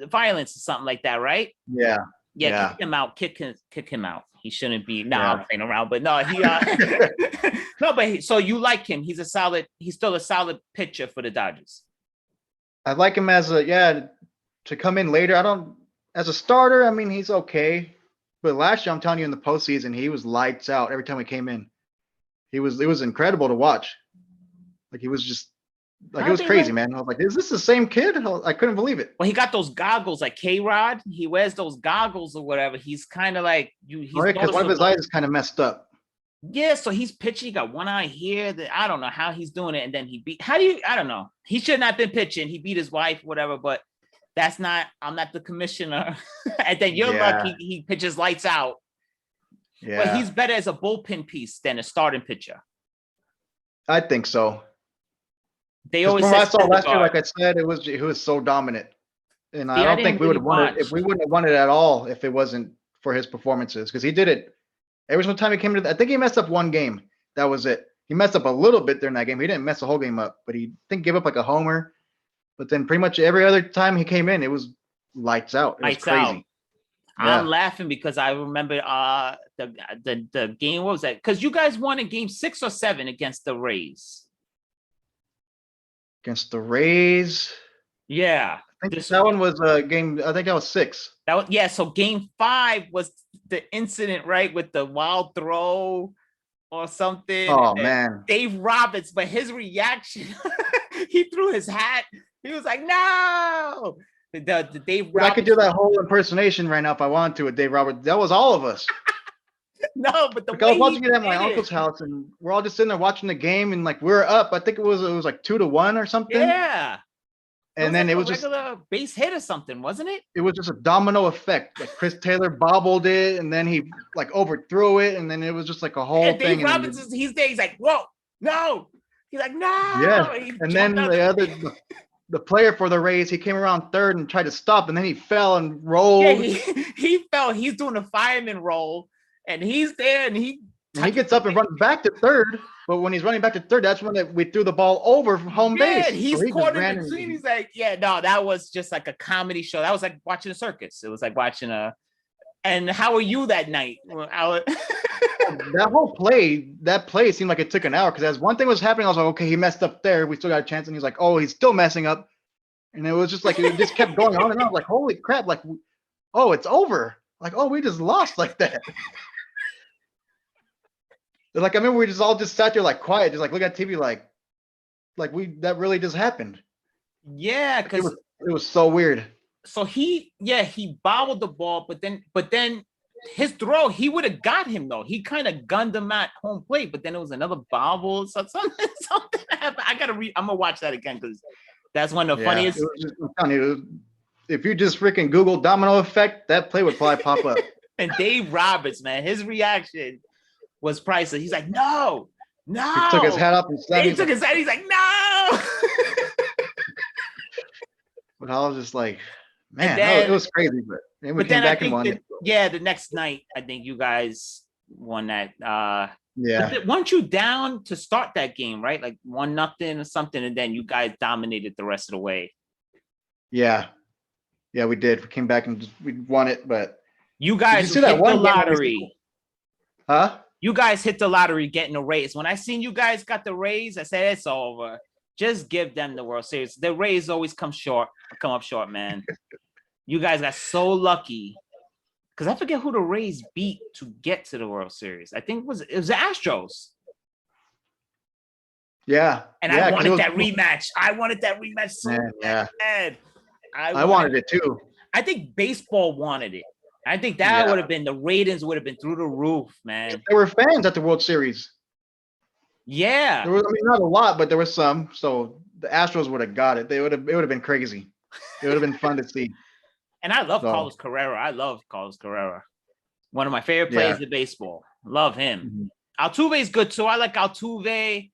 violence or something like that, right? Yeah. Yeah, Yeah. kick him out. Kick him out. He shouldn't be. No, Yeah. I'm playing around, but no, he. No, but so you like him? He's still a solid pitcher for the Dodgers. I like him to come in later. As a starter, I mean, he's okay. But last year, I'm telling you, in the postseason, he was lights out every time he came in. It was incredible to watch. Like he was just like How'd it was they crazy, let- man. I was like, is this the same kid? I couldn't believe it. Well, he got those goggles like K-Rod. He wears those goggles or whatever. He's kind of like you. He's Because one of his noticeable. eyes is kind of messed up. Yeah, so he's pitching. He got one eye here. That I don't know how he's doing it. And then he beat. How do you? I don't know. He should not have been pitching. He beat his wife, whatever. But I'm not the commissioner. And then you're Yeah. lucky he pitches lights out. But Yeah, he's better as a bullpen piece than a starting pitcher. I think so. They 'Cause always from what I say saw last year, Syndergaard. like I said, he was so dominant. And See, I I don't didn't think we would really have won it watch. if we wouldn't have won it at all if it wasn't for his performances. Because he did it every single time he came into. I think he messed up one game. That was it. He messed up a little bit during that game. He didn't mess the whole game up, but he I think gave up like a homer. But then pretty much every other time he came in, it was lights out. It was Lights out. crazy. I'm Yeah. laughing because I remember the game. What was that? Because you guys won in game 6 or 7 against the Rays. Against the Rays. Yeah. I think This- that one was a game. I think that was 6. That was, yeah. So game 5 was the incident, right? With the wild throw or something. Oh and man. Dave Roberts, but his reaction, he threw his hat. He was like, no. The Dave But Roberts. I could do that whole impersonation right now if I wanted to with Dave Roberts. That was all of us. No, but the Like I was way watching he it at my did uncle's house, and we're all just sitting there watching the game, and like we're up. I think it was like 2-1 or something. Yeah. And then like it a was just regular base hit or something, wasn't it? a domino effect. Like Chris Taylor bobbled it, and then he like overthrew it, and then it was just like a whole And thing. Dave Roberts, he's there. He's like, whoa, no. He's like, no. Yeah, He and then jumped up. the player for the Rays, he came around third and tried to stop, and then he fell and rolled. Yeah, he fell. He's doing a fireman roll, and he's there, and he gets up and runs back to third. But when he's running back to third, that's when we threw the ball over from home base. and he's So he just caught ran in and- between. He's like, yeah, no, that was just like a comedy show. That was like watching a circus. It was like watching a. And how were you that night? that whole play, seemed like it took an hour because as one thing was happening, I was like, okay, he messed up there. We still got a chance. And he's like, oh, he's still messing up. And it was just like, it just kept going on and on. Like, holy crap. Like, oh, it's over. Like, oh, we just lost like that. Like, I remember we just all just sat there like quiet, just like look at TV, like that really just happened. Yeah, because It was so weird. so he bobbled the ball, but then his throw, he would have got him though. He kind of gunned him at home plate, but then it was another bobble. Something happened. I'm gonna watch that again because that's one of the funniest. It was just, I'm telling you, if you just freaking Google domino effect, that play would probably pop up. And Dave Roberts, man, his reaction was priceless. He's like, no. He took his hat off and slammed. He took his hat. He's like, no. But I was just like, man, then- it was crazy. But then we But came then I back and think won it. the next night, I think you guys won that. Yeah. But weren't you down to start that game, right? Like 1-0 or something, and then you guys dominated the rest of the way. Yeah. Yeah, we did. We came back and we won it, but You guys see hit that the one game where we- lottery. huh? You guys hit the lottery getting a raise. When I seen you guys got the raise, I said it's over. Just give them the World Series. The Rays always come up short, man. You guys got so lucky. Because I forget who the Rays beat to get to the World Series. I think it was the Astros. Yeah. And yeah, I 'cause it wanted was- that rematch. I wanted that rematch so Man, yeah. bad. I wanted it too. I think baseball wanted it. I think that Yeah. would have been the ratings would have been through the roof, man. There were fans at the World Series. Yeah. There was, I mean, not a lot, but there was some. So the Astros would have got it. It would have been crazy. It would have been fun to see. And I love So- Carlos Carrera. I love Carlos Carrera. One of my favorite players in baseball. Love him. Altuve is good too. I like Altuve.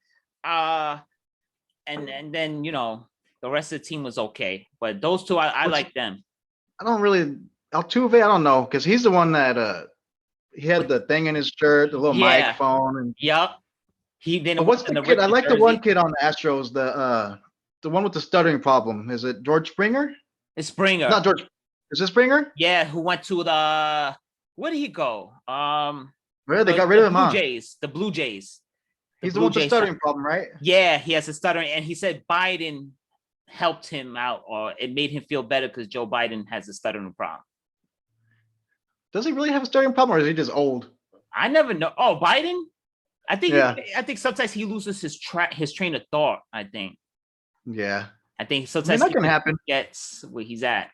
And then the rest of the team was okay. But those two, I like them. I don't really Altuve. I don't know because he's the one that he had the thing in his shirt, the little Yeah. microphone, and Yup. He didn't. but what's the in kid? I Ricky like the one jersey. kid on the Astros, the one with the stuttering problem. Is it George Springer? It's Springer. Not George. Is it Springer? Yeah, who went to the where did he go? Where they got rid of him, Blue huh? Jays. The Blue Jays. He's the Blue one with the Jays stuttering problem, right? Yeah, he has a stuttering, and he said Biden helped him out, or it made him feel better because Joe Biden has a stuttering problem. Does he really have a stuttering problem, or is he just old? I never know. Oh, Biden? I think Yeah. I think sometimes he loses his train of thought. I think Yeah, I think I mean, sometimes that he can happen. forgets where he's at.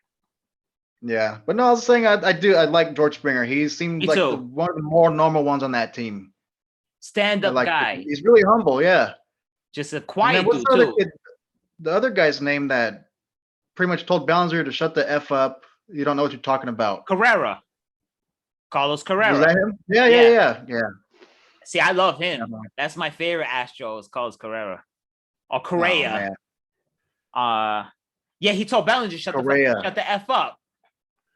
Yeah, but no, I was saying I like George Springer. He seemed Me like too. one of the more normal ones on that team. Stand I up like guy, He's really humble. Yeah. just a And then quiet what's dude the other too. kid? The other guy's name that pretty much told Bellinger to shut the F up. You don't know what you're talking about. Carrera. Carlos Was that Carrera. him? Yeah. See, I love him. Yeah, man. That's my favorite Astro is Carlos Carrera. Or Oh, Correa. man. Yeah, he told Bellinger shut Correa. the F up.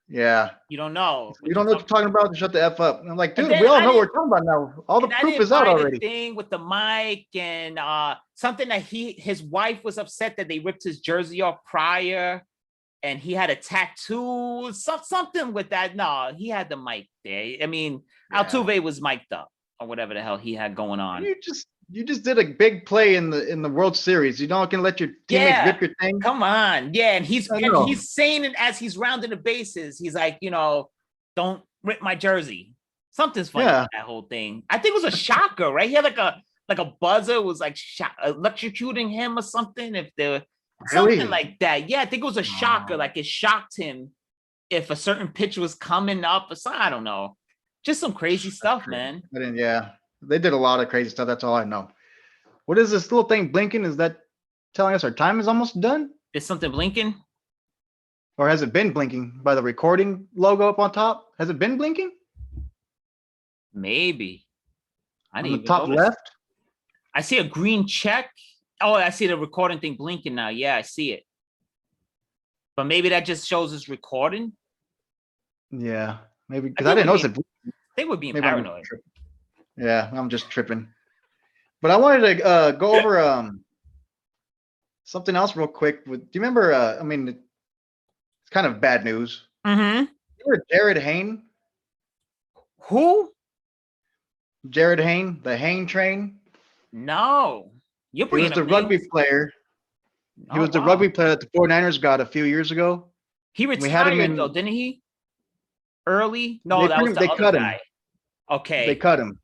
Yeah. You don't know. You don't know what you're talking about to shut the F up. And I'm like, And dude, then we all I know what we're didn't- talking about now. All the And I proof didn't is out buy the already. thing with the mic and something that his wife was upset that they ripped his jersey off prior, and he had a tattoo, something with that. No, he had the mic there. I mean, Yeah. Altuve was mic'd up or whatever the hell he had going on. You just did a big play in the World Series. You don't can let your teammates Yeah. rip your thing. Come on, yeah, and he's I know. saying it as he's rounding the bases. He's like, don't rip my jersey. Something's funny Yeah. with that whole thing. I think it was a shocker, right? He had like a buzzer was like electrocuting him or something. If there something Really? like that, yeah, I think it was a shocker. Like it shocked him if a certain pitch was coming up or something. I don't know, just some crazy stuff, man. I didn't, yeah. They did a lot of crazy stuff. That's all I know. What is this little thing blinking? Is that telling us our time is almost done? Is something blinking? Or has it been blinking by the recording logo up on top? Has it been blinking? Maybe. I On didn't the even top notice. left? I see a green check. Oh, I see the recording thing blinking now. Yeah, I see it. But maybe that just shows us recording. Yeah, maybe because I I think didn't we're notice it. They were being Maybe I'm paranoid. tripping. Yeah, I'm just tripping. But I wanted to go over something else real quick. Do you remember? I mean, it's kind of bad news. Mm-hmm. You remember Jared Hayne? Who? Jared Hayne, the Hayne train. No. You're He bringing was the up rugby names. player. He Oh, was the wow. rugby player that the 49ers got a few years ago. He we had him retired in- though, didn't he? Early? No, They that bring was him- the they other cut him. guy. Okay. They cut him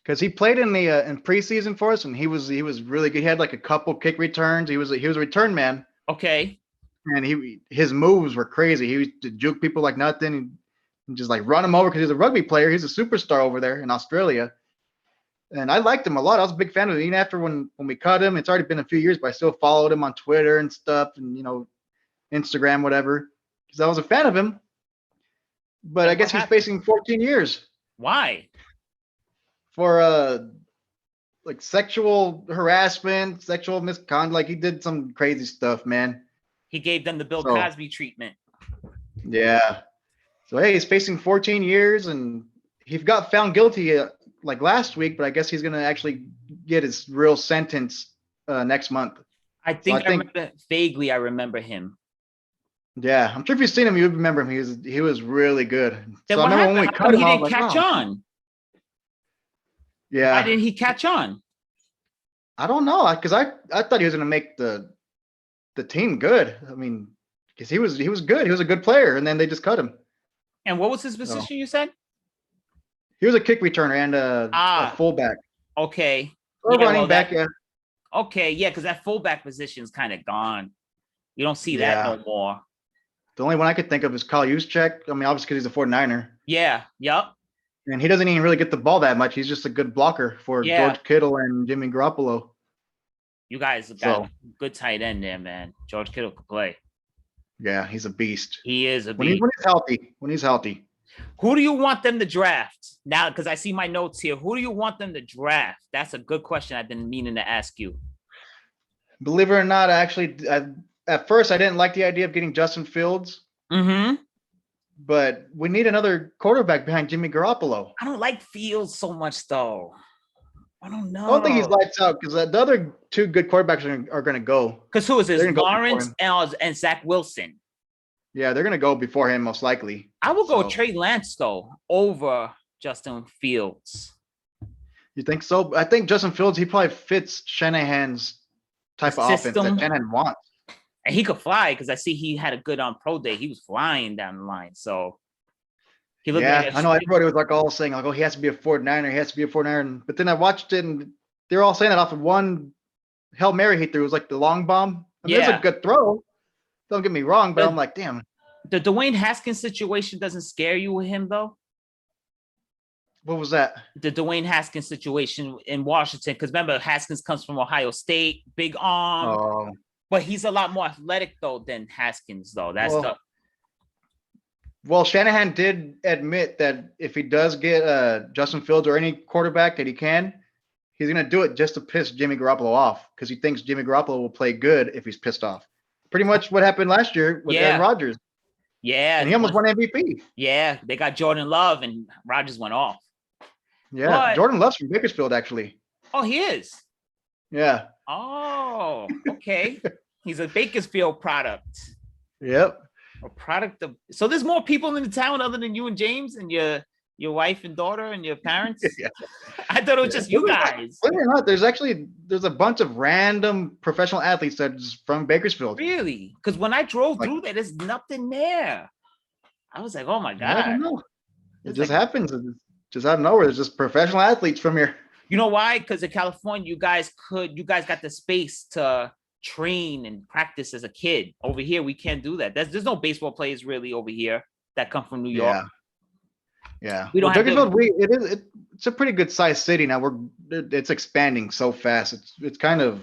because he played in the in preseason for us, and he was really good. He had like a couple kick returns. He was a return man, Okay. and his moves were crazy. He used to juke people like nothing and just like run him over because he's a rugby player. He's a superstar over there in Australia, and I liked him a lot. I was a big fan of him. Even after when we cut him, it's already been a few years, but I still followed him on Twitter and stuff, and Instagram, whatever, because I was a fan of him. But I And guess what he's happened? facing 14 years Why? for like sexual harassment, sexual misconduct. Like he did some crazy stuff, man. He gave them the Bill So- Cosby treatment. Yeah. So hey, he's facing 14 years, and he got found guilty like last week, but I guess he's gonna actually get his real sentence next month. I think I think- remember vaguely. I remember him. Yeah, I'm sure if you've seen him, you would remember him. He was really good. Then So I what remember when we happened? How cut come him, he I didn't was like, catch "Oh." on? Why Yeah, didn't he catch on? I don't know, because I thought he was gonna make the team good. I mean, because he was good. He was a good player, and then they just cut him. And what was his position? You said? He was a kick returner and a fullback. Okay. Or Yeah, running well, back, that- yeah. Okay, yeah, because that fullback position is kind of gone. You don't see that Yeah. no more. The only one I could think of is Kyle Juszczyk. I mean, obviously because he's a 49er. Yeah, yep. And he doesn't even really get the ball that much. He's just a good blocker for Yeah. George Kittle and Jimmy Garoppolo. You guys got So- a good tight end there, man. George Kittle could play. Yeah, he's a beast. He is a When beast. he's healthy. When he's healthy. Who do you want them to draft now? Because I see my notes here. Who do you want them to draft? That's a good question. I've been meaning to ask you. Believe it or not, at first I didn't like the idea of getting Justin Fields, Mm-hmm. but we need another quarterback behind Jimmy Garoppolo. I don't like Fields so much though. I don't know. I don't think he's lights out because the other two good quarterbacks are going to go. Because who is this? They're gonna go before Lawrence him. and Zach Wilson. Yeah, they're going to go before him most likely. I will go So- Trey Lance though over Justin Fields. You think so? I think Justin Fields, he probably fits Shanahan's type of offense System. that Shanahan wants. And he could fly because I see he had a good on pro day. He was flying down the line. So he looked Yeah, like a I know everybody was like all saying like, oh, he has to be a 49er, he has to be a 49er. But then I watched it and they're all saying that off of one Hail Mary he threw. It was like the long bomb. I mean, it's Yeah. a good throw. Don't get me wrong, but But- I'm like, damn, the Dwayne Haskins situation doesn't scare you with him though. what was that? The Dwayne Haskins situation in Washington, because remember Haskins comes from Ohio State, big arm. Oh, But he's a lot more athletic though than Haskins, though. That's Well, well, Shanahan did admit that if he does get Justin Fields or any quarterback that he can, he's gonna do it just to piss Jimmy Garoppolo off because he thinks Jimmy Garoppolo will play good if he's pissed off. Pretty much what happened last year with Aaron Rodgers, yeah, and he almost won MVP. yeah. They got Jordan Love, and Rodgers went off. Yeah, But- Jordan Love's from Bakersfield, actually. Oh, he is. Yeah. Oh, okay. He's a Bakersfield product. Yep. A product of. So there's more people in the town other than you and James and your wife and daughter and your parents. Yeah. I thought it was just you guys. Believe it or not, there's a bunch of random professional athletes that's from Bakersfield. Really? Because when I drove Like- through there, there's nothing there. I was like, oh my I god. don't know. It It's just like- happens. It's just out of nowhere. There's just professional athletes from here. You know why? Because in California, you guys got the space to train and practice as a kid. Over here, we can't do that. There's no baseball players really over here that come from New York. Yeah. Yeah. We don't have to- Bakersfield, it's a pretty good sized city now. It's expanding so fast. It's kind of,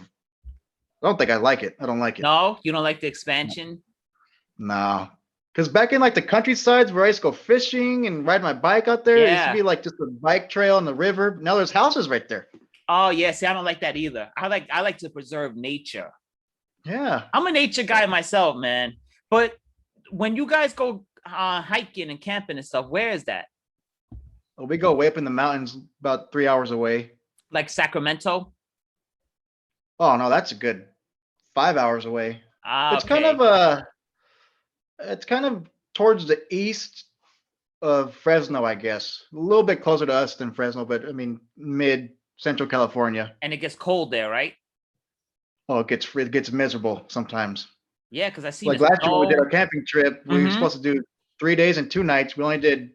I don't think I like it. I don't like it. No, you don't like the expansion? No. Because back in like the countrysides where I used to go fishing and ride my bike out there, it used Yeah. to be like just a bike trail on the river. Now there's houses right there. Oh yeah, see, I don't like that either. I like to preserve nature. Yeah. I'm a nature guy myself, man. But when you guys go hiking and camping and stuff, where is that? Well, we go way up in the mountains about 3 hours away. Like Sacramento? Oh no, that's a good 5 hours away. Ah, It's kind okay. of it's kind of towards the east of Fresno, I guess. A little bit closer to us than Fresno, but I mean mid Central California. And it gets cold there, right? Oh, it gets miserable sometimes. Yeah, because I see Like last year when we did our camping trip, we were Mhm. supposed to do 3 days and 2 nights. We only did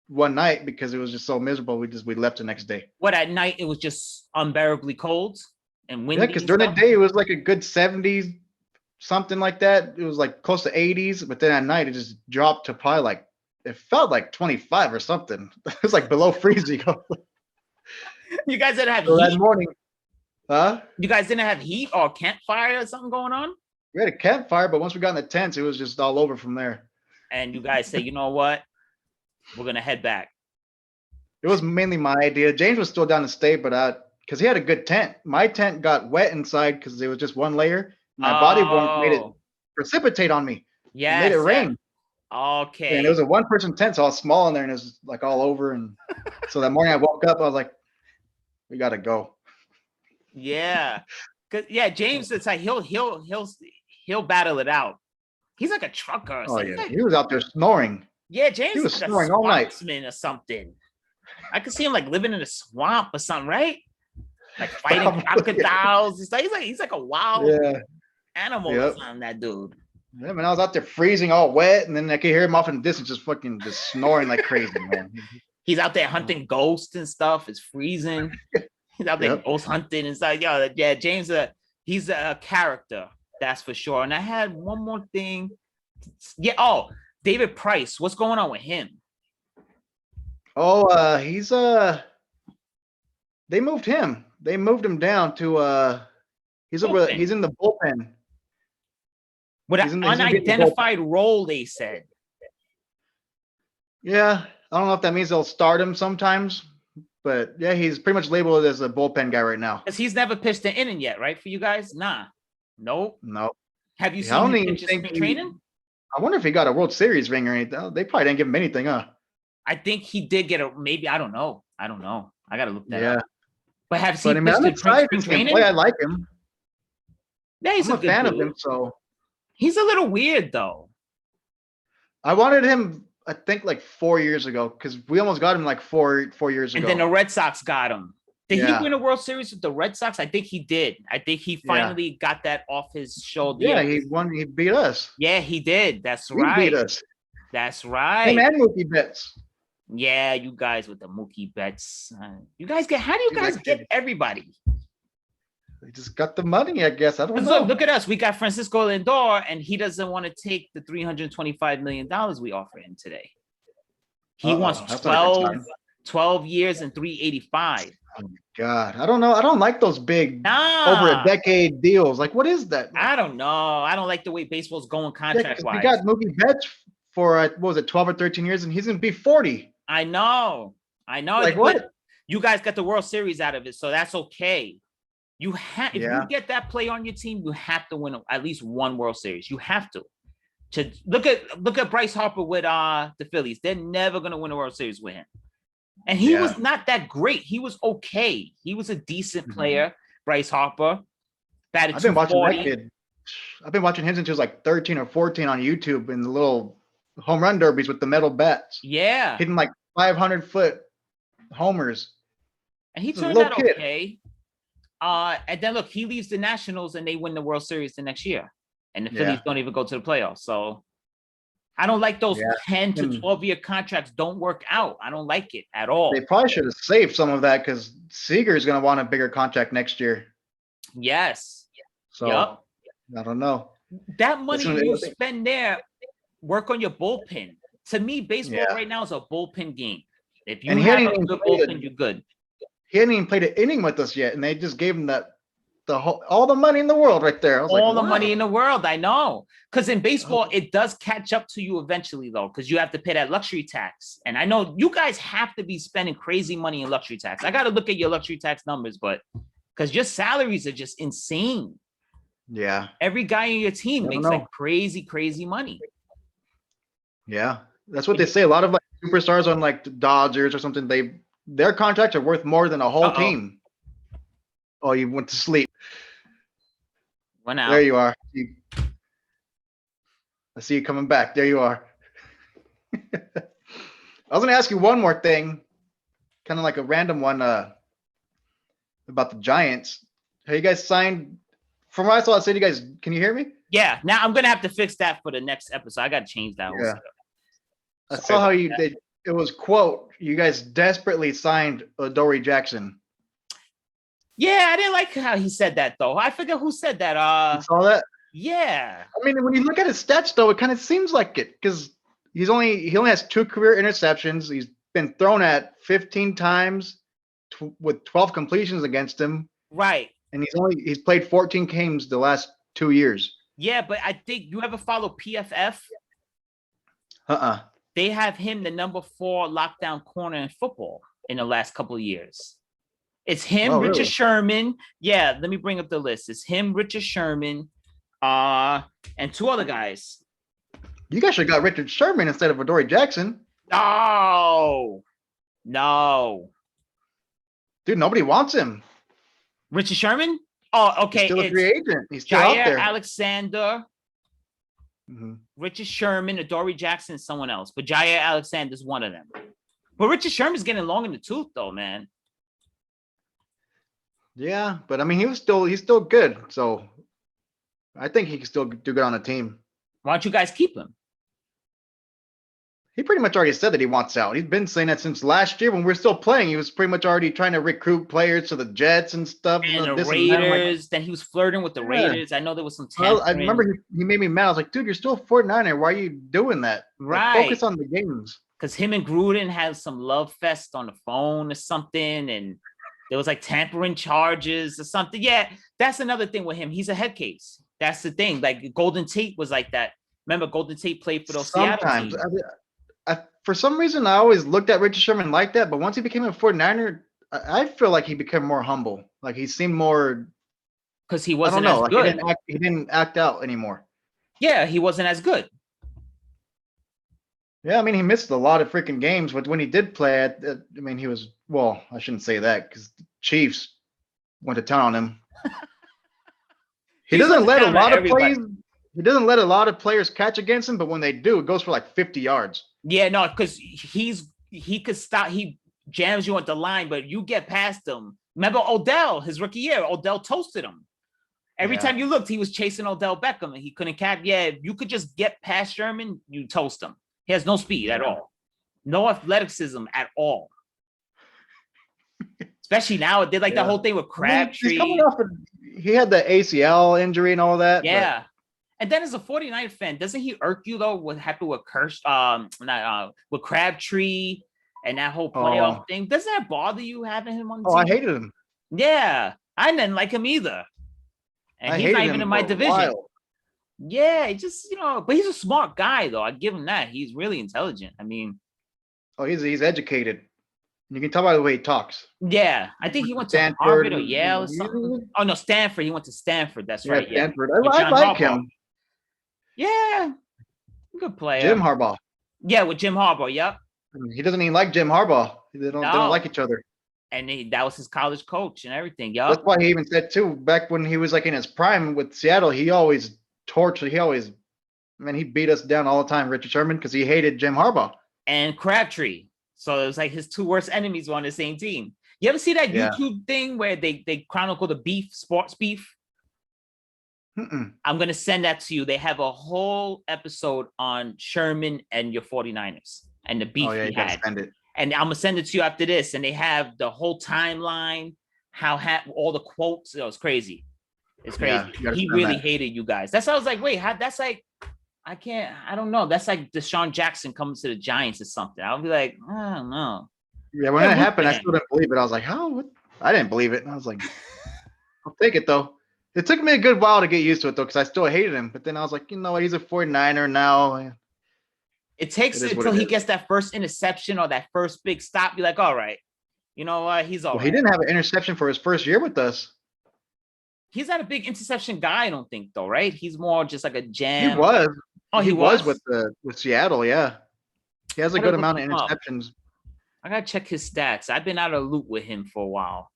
one night because it was just so miserable. We left the next day. What at night it was just unbearably cold and windy. Yeah, because and during the stuff? day it was like a good 70s, something like that. It was like close to 80s, but then at night it just dropped to probably like it felt like 25 or something. It was like below freezing. You guys didn't have So that heat. morning, huh? You guys didn't have heat or campfire or something going on, We had a campfire, but once we got in the tents, it was just all over from there. and you guys say, you know what, we're gonna head back. It was mainly my idea. James was still down to stay, but because he had a good tent. My tent got wet inside because it was just one layer. My body made it Oh, precipitate on me. yes, It made it yes. rain. Okay. And it was a one-person tent, so all small in there, and it was like all over. And so that morning I woke up, I was like, "We gotta go." Yeah, cause yeah, James, it's like he'll battle it out. He's like a trucker. Or Oh something. yeah, Like- he was out there snoring. yeah, James he was is like snoring a all night. swordsman or something. I could see him like living in a swamp or something, right? Like fighting Probably, yeah. crocodiles. He's like a wild Yeah, animal or Yep. something, that dude. yeah, man, I was out there freezing, all wet, and then I could hear him off in the distance, just snoring like crazy, man. He's out there hunting ghosts and stuff. It's freezing. He's out there Yep. ghost hunting and stuff. Yeah, James, he's a character, that's for sure. And I had one more thing. Yeah. Oh, David Price. What's going on with him? Oh, he's they moved him. They moved him down to he's Bullpen. he's in the bullpen. With He's an in the bullpen. unidentified role, they said. Yeah, I don't know if that means they'll start him sometimes, but yeah, he's pretty much labeled as a bullpen guy right now. Because he's never pitched an inning yet, right? For you guys? Nah. Nope. No, Have you Yeah, I seen don't him even pitch in think spring he- training? I wonder if he got a World Series ring or anything. They probably didn't give him anything, huh? I think he did get a maybe. I don't know. I gotta look that Yeah, up. But have but I you mean, I'm pitched in excited spring to see him training? play. I like him. Yeah, he's I'm a a good fan dude. of him, so He's a little weird though. I wanted him. I think like 4 years ago because we almost got him like four years And ago. then the Red Sox got him. Did Yeah. he win a World Series with the Red Sox? I think he did. I think he finally got that off his shoulder. yeah, he won. He beat us. Yeah, he did. That's He right. beat us. That's Him right. and Mookie Betts. Yeah, you guys with the Mookie Betts. You guys get. How do you He's guys like- get everybody? They just got the money, I guess. I don't 'Cause know. Look at us. We got Francisco Lindor, and he doesn't want to take the $325 million we offer him today. He Uh-oh, wants that's not a good 12 years and 385. God, I don't know. I don't like those big over a Nah, decade deals. Like, what is that? Like, I don't know. I don't like the way baseball's going yeah, contract because we wise. got Mookie Betts for what was it, 12 or 13 years, and he's gonna be 40. I know. I know, Like but what? you guys got the World Series out of it, so that's okay. You have if you Yeah. get that play on your team, you have to win at least one World Series. You have to. To look at Bryce Harper with the Phillies. They're never gonna win a World Series with him. And he Yeah. was not that great. He was okay. He was a decent Mhm. player. Bryce Harper batted I've been watching that 240. kid. I've been watching him since he was like 13 or 14 on YouTube in the little home run derbies with the metal bats, Yeah, hitting like 500-foot homers. and he He's a turned little out kid. okay. And then look, he leaves the Nationals and they win the World Series the next year, and the Phillies Yeah. don't even go to the playoffs. So I don't like those Yeah. 10 to And 12-year contracts. Don't work out. I don't like it at all. they probably should have saved some of that because Seager is going to want a bigger contract next year. Yes. So Yep. I don't know. That money Listen, you spend there, work on your bullpen. To me, baseball Yeah. right now is a bullpen game. If you And he have hadn't a even good played bullpen, you're good. He hadn't even played an inning with us yet, and they just gave him all the money in the world right there. I was All like, the money in why? the world, I know. Because in baseball, Oh. it does catch up to you eventually, though, because you have to pay that luxury tax. And I know you guys have to be spending crazy money in luxury tax. I got to look at your luxury tax numbers, but because your salaries are just insane. Yeah. Every guy on your team I don't makes know. like crazy money. Yeah. That's what they say. A lot of like superstars on like the Dodgers or something, their contracts are worth more than a whole Uh-oh. team. Oh, you went to sleep. Went out. There you are. I see you coming back. There you are. I was gonna ask you one more thing, kind of like a random one, about the Giants. Have you guys signed? From what I saw, I said you guys. Can you hear me? Yeah. Now I'm gonna have to fix that for the next episode. I got to change that. Yeah. I Sorry saw how about you that. did. It was quote. You guys desperately signed Adoree Jackson. Yeah, I didn't like how he said that though. I forget who said that. You saw that? Yeah. I mean, when you look at his stats, though, it kind of seems like it because he only has 2 career interceptions. He's been thrown at 15 times with 12 completions against him, Right. and he's played 14 games the last 2 years. Yeah, but I think you ever follow PFF? Uh-uh. They have him the number 4 lockdown corner in football in the last couple of years. It's him, Oh, Richard really? Sherman. Yeah, let me bring up the list. It's him, Richard Sherman, and 2 other guys. You guys should have got Richard Sherman instead of Adoree Jackson. No. Dude, nobody wants him. Richard Sherman? Oh, okay. He's still a free It's agent. He's still out Jair there. Alexander, Mhm. Richard Sherman, Adoree Jackson, and someone else. But Jair Alexander is one of them. But Richard Sherman's getting long in the tooth, though, man. Yeah, but I mean, he's still good. So I think he can still do good on a team. Why don't you guys keep him? He pretty much already said that he wants out. He's been saying that since last year when we were still playing. He was pretty much already trying to recruit players to the Jets and stuff. And the this and that. I'm like, Raiders. Then he was flirting with the Yeah. Raiders. I know there was some well, tampering. I remember he made me mad. I was like, dude, you're still a 49er. Why are you doing that? Like, Right. focus on the games. Because him and Gruden had some love fest on the phone or something, and there was like tampering charges or something. Yeah, that's another thing with him. He's a head case. That's the thing. Like Golden Tate was like that. Remember, Golden Tate played for those Seattle Sometimes. teams. For some reason, I always looked at Richard Sherman like that. But once he became a 49er, I feel like he became more humble. Like he seemed more, Because he I don't wasn't know, as like good. he didn't act out anymore. Yeah, he wasn't as good. Yeah, I mean, he missed a lot of freaking games, but when he did play, I mean, he was, well, I shouldn't say that because the Chiefs went to town on him. He He's doesn't went let a down on lot of everybody. plays. He doesn't let a lot of players catch against him, but when they do, it goes for like 50 yards. Yeah, no, because he could stop. He jams you at the line, but you get past him. Remember Odell, his rookie year, Odell toasted him. Every Yeah. time you looked, he was chasing Odell Beckham and he couldn't catch. Yeah, if you could just get past Sherman, you toast him. He has no speed at Yeah. all, no athleticism at all. Especially now, they like Yeah. that whole thing with I mean, he's Crabtree. coming off he had the ACL injury and all that. but Yeah. And then as a 49 fan, doesn't he irk you though what happened with with Crabtree and that whole Oh. playoff thing. Doesn't that bother you having him on the Oh, I team? hated him. Yeah, I didn't like him either. And I he's hated not even him in my for a division. while. Yeah, it just, but he's a smart guy though. I give him that. He's really intelligent. I mean, Oh, he's educated. You can tell by the way he talks. yeah, I think he went to Stanford, Harvard or Yale or something. you- Oh no, Stanford. He went to Stanford. That's Yeah, right. Yeah, Stanford. with I John like Harbaugh. him. Yeah, good player. Jim Harbaugh. Yeah, with Jim Harbaugh. Yep. He doesn't even like Jim Harbaugh. They don't No. like each other. And that was his college coach and everything. That's Yep. why he even said too, back when he was like in his prime with Seattle, he always tortured. He beat us down all the time, Richard Sherman, because he hated Jim Harbaugh. And Crabtree. So it was like his two worst enemies were on the same team. You ever see that Yeah. YouTube thing where they chronicle the beef, sports beef? Mm-mm. I'm going to send that to you. They have a whole episode on Sherman and your 49ers and the beef Oh yeah, he you gotta had. send it. And I'm going to send it to you after this. And they have the whole timeline, all the quotes. It's crazy. It's crazy. Yeah, you gotta He send really that. hated you guys. That's why I was like, wait, that's like, I don't know. That's like Deshaun Jackson coming to the Giants or something. I'll be like, I don't know. Yeah, when Yeah, that happened, I Wolfman. still didn't believe it. I was like, how? What? I didn't believe it. And I was like, I'll take it though. It took me a good while to get used to it though, because I still hated him. But then I was like, you know what? He's a 49er now. It takes It is what until it he is. gets that first interception or that first big stop. You're like, all right, you know what? He's all Well, right. he didn't have an interception for his first year with us. He's not a big interception guy, I don't think, though, right? He's more just like a He jam. was. Oh, he was with Seattle. Yeah, he has a Gotta good amount of look him up. interceptions. I gotta check his stats. I've been out of the loop with him for a while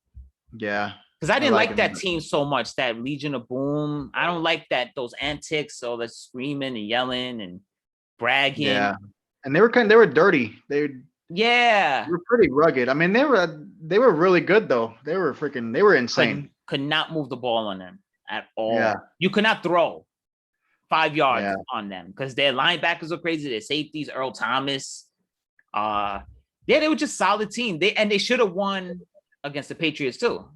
Yeah, because I didn't like like him, that but- team so much. That Legion of Boom. I don't like those antics, all that screaming and yelling and bragging. yeah. And they were dirty. They Yeah. were pretty rugged. I mean, they were really good though. They were insane. Could not move the ball on them at all. Yeah. You could not throw 5 yards Yeah. on them because their linebackers are crazy. Their safeties, Earl Thomas. Yeah, they were just solid team. They should have won against the Patriots too.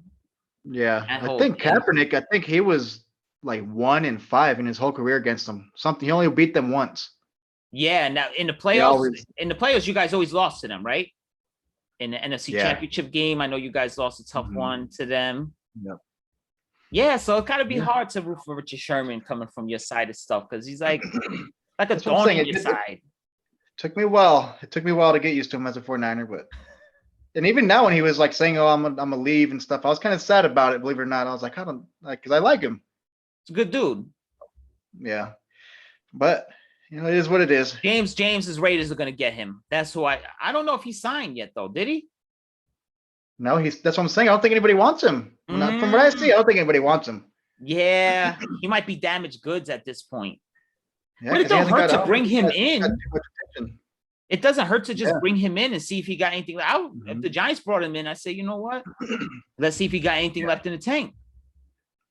Yeah, That I whole think thing. Kaepernick. I think he was like 1-5 in his whole career against them. Something. He only beat them once. Yeah, now in the playoffs, you guys always lost to them, right? In the NFC Yeah. Championship game, I know you guys lost a tough Mhm. one to them. Yep. Yeah, so it gotta be Yeah. hard to root for Richard Sherman coming from your side of stuff because he's like a That's what I'm thorn saying. in your side. Took me a while. It took me a while to get used to him as a 49er, but and even now when he was like saying, "Oh, I'm gonna leave" and stuff, I was kind of sad about it. Believe it or not, I was like, I don't like because I like him. It's a good dude. Yeah, but it is what it is. James's Raiders are gonna get him. That's who I don't know if he signed yet though. Did he? No, that's what I'm saying. I don't think anybody wants him. From what I see, I don't think anybody wants him. Yeah, he might be damaged goods at this point. Yeah, But it 'cause he don't hasn't hurt got to out- bring him he's got in. too much attention. It doesn't hurt to just Yeah. bring him in and see if he got anything. If Mhm. the Giants brought him in, I say, you know what? Let's see if he got anything left in the tank.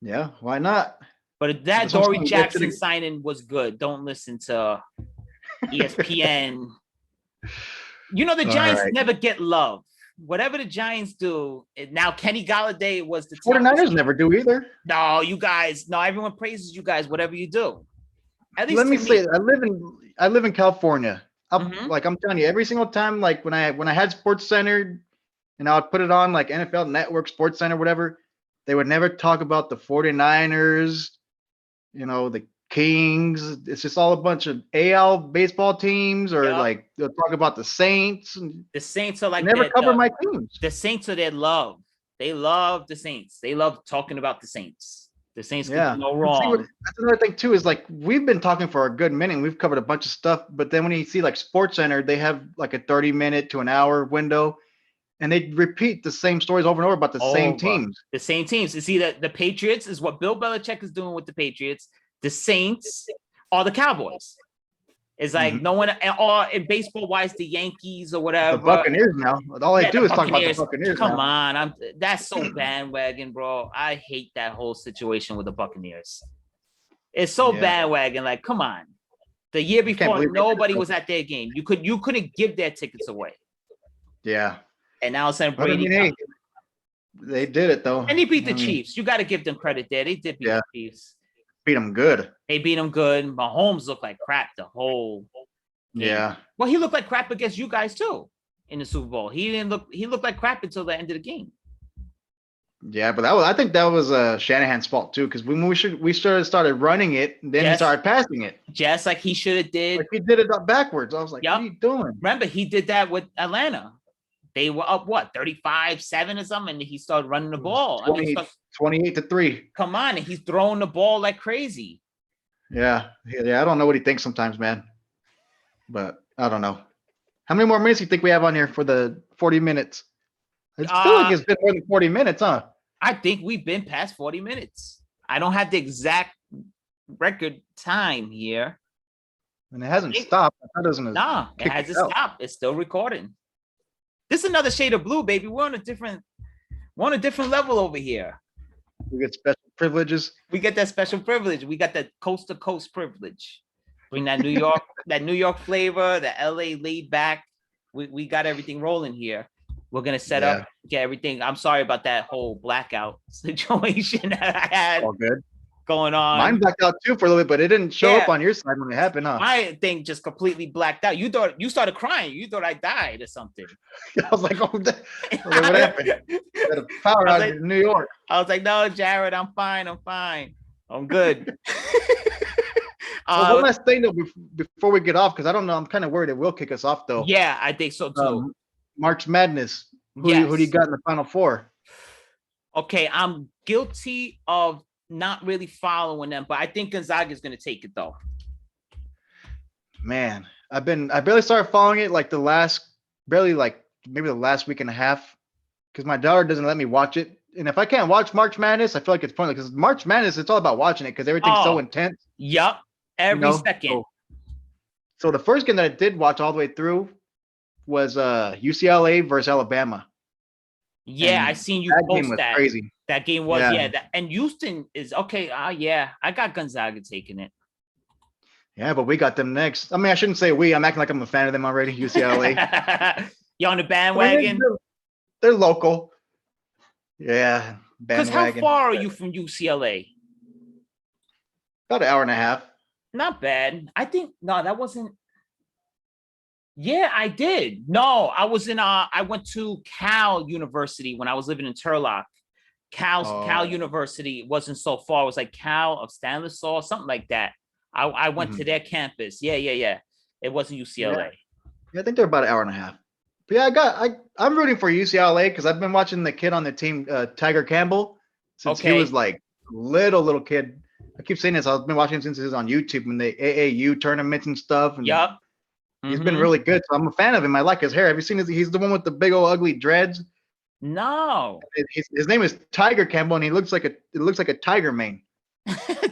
Yeah, why not? But that That's what I'm Dory saying, Jackson literally- signing was good. Don't listen to ESPN. The All Giants right. never get love. Whatever the Giants do, now Kenny Galladay was the 49ers never do either. No, you guys. No, everyone praises you guys. Whatever you do, at least Let me to say, I live in California. Mhm. Like I'm telling you, every single time, like when I had Sports Center, and I would put it on like NFL Network, Sports Center, whatever, they would never talk about the 49ers, the Kings. It's just all a bunch of AL baseball teams, or Yup. like they'll talk about the Saints. And The Saints are like never that, cover my teams. the Saints are their love. They love the Saints. They love talking about the Saints. The Saints Yeah. can do no And see wrong. that's another thing too, is like we've been talking for a good minute and we've covered a bunch of stuff, but then when you see like Sports Center, they have like a 30-minute to an hour window and they repeat the same stories over and over about the same Over. teams. The same teams. You see that the Patriots is what Bill Belichick is doing with the Patriots. The Saints are the Cowboys. It's like Mhm. no one, or in baseball wise, the Yankees or whatever. The Buccaneers now. All I Yeah, do the is talk about the Buccaneers. Buccaneers Come now. on, that's so bandwagon, bro. I hate that whole situation with the Buccaneers. It's so Yeah. bandwagon. Like, come on. The year can't before, believe they did nobody that. was at their game. You couldn't give their tickets away. Yeah. And now it's But I Brady. mean, hey, they did it though. And he beat the I mean, Chiefs. You got to give them credit there. They did beat Yeah. the Chiefs. Beat them good. They beat them good. Mahomes looked like crap the whole game. Yeah. Well, he looked like crap against you guys too. in the Super Bowl. He didn't look. He looked like crap until the end of the game. Yeah, but I think that was Shanahan's fault too, because when we started running it, and then he Yes. started passing it. Just like he should have did. Like he did it up backwards. I was like, Yup. what are you doing? Remember, he did that with Atlanta. They were up 35-7 or something, and he started running the ball. 28-3. Come on, and he's throwing the ball like crazy. Yeah. I don't know what he thinks sometimes, man. But I don't know. How many more minutes do you think we have on here for the 40 minutes? I feel like it's been more than 40 minutes, huh? I think we've been past 40 minutes. I don't have the exact record time here. And it hasn't stopped. That doesn't. Nah, it hasn't stopped. It's still recording. This is another shade of blue, baby. We're on a different level over here. We get special privileges. We get that special privilege. We got that coast to coast privilege. Bring that New York flavor, the LA laid back. We got everything rolling here. We're gonna set up, get everything. I'm sorry about that whole blackout situation that I had All good. going on. Mine blacked out too for a little bit, but it didn't show up on your side when it happened, huh? My thing just completely blacked out. You thought you started crying. You thought I died or something. I was like, what happened? Had a power out in New York. I was like, no, Jared, I'm fine. I'm good. One last thing though, before we get off, because I don't know, I'm kind of worried it will kick us off though. Yeah, I think so too. March Madness. Who do you got in the Final Four? Okay, I'm guilty of not really following them, but I think Gonzaga is going to take it though. Man, I barely started following it maybe the last week and a half, because my daughter doesn't let me watch it. And if I can't watch March Madness, I feel like it's pointless, because March Madness, it's all about watching it because everything's so intense. Yep, every second. So the first game that I did watch all the way through was UCLA versus Alabama. Yeah, I seen you that post game was that. Crazy. That game was and Houston is okay. I got Gonzaga taking it. Yeah, but we got them next. I mean, I shouldn't say we. I'm acting like I'm a fan of them already. UCLA. You on the bandwagon? They're local. Yeah, because how far are you from UCLA? About an hour and a half. Not bad. I think that wasn't. Yeah, I did. No, I was in I went to Cal University when I was living in Turlock. Cal University wasn't so far. It was like Cal of Stanislaus, something like that. I went to their campus. Yeah. It wasn't UCLA. Yeah, I think they're about an hour and a half. But yeah, I'm rooting for UCLA because I've been watching the kid on the team, Tiger Campbell, since he was like little kid. I keep saying this. I've been watching him since he was on YouTube and the AAU tournaments and stuff. And he's been really good. So I'm a fan of him. I like his hair. Have you seen he's the one with the big old ugly dreads? No. His name is Tiger Campbell, and it looks like a tiger mane.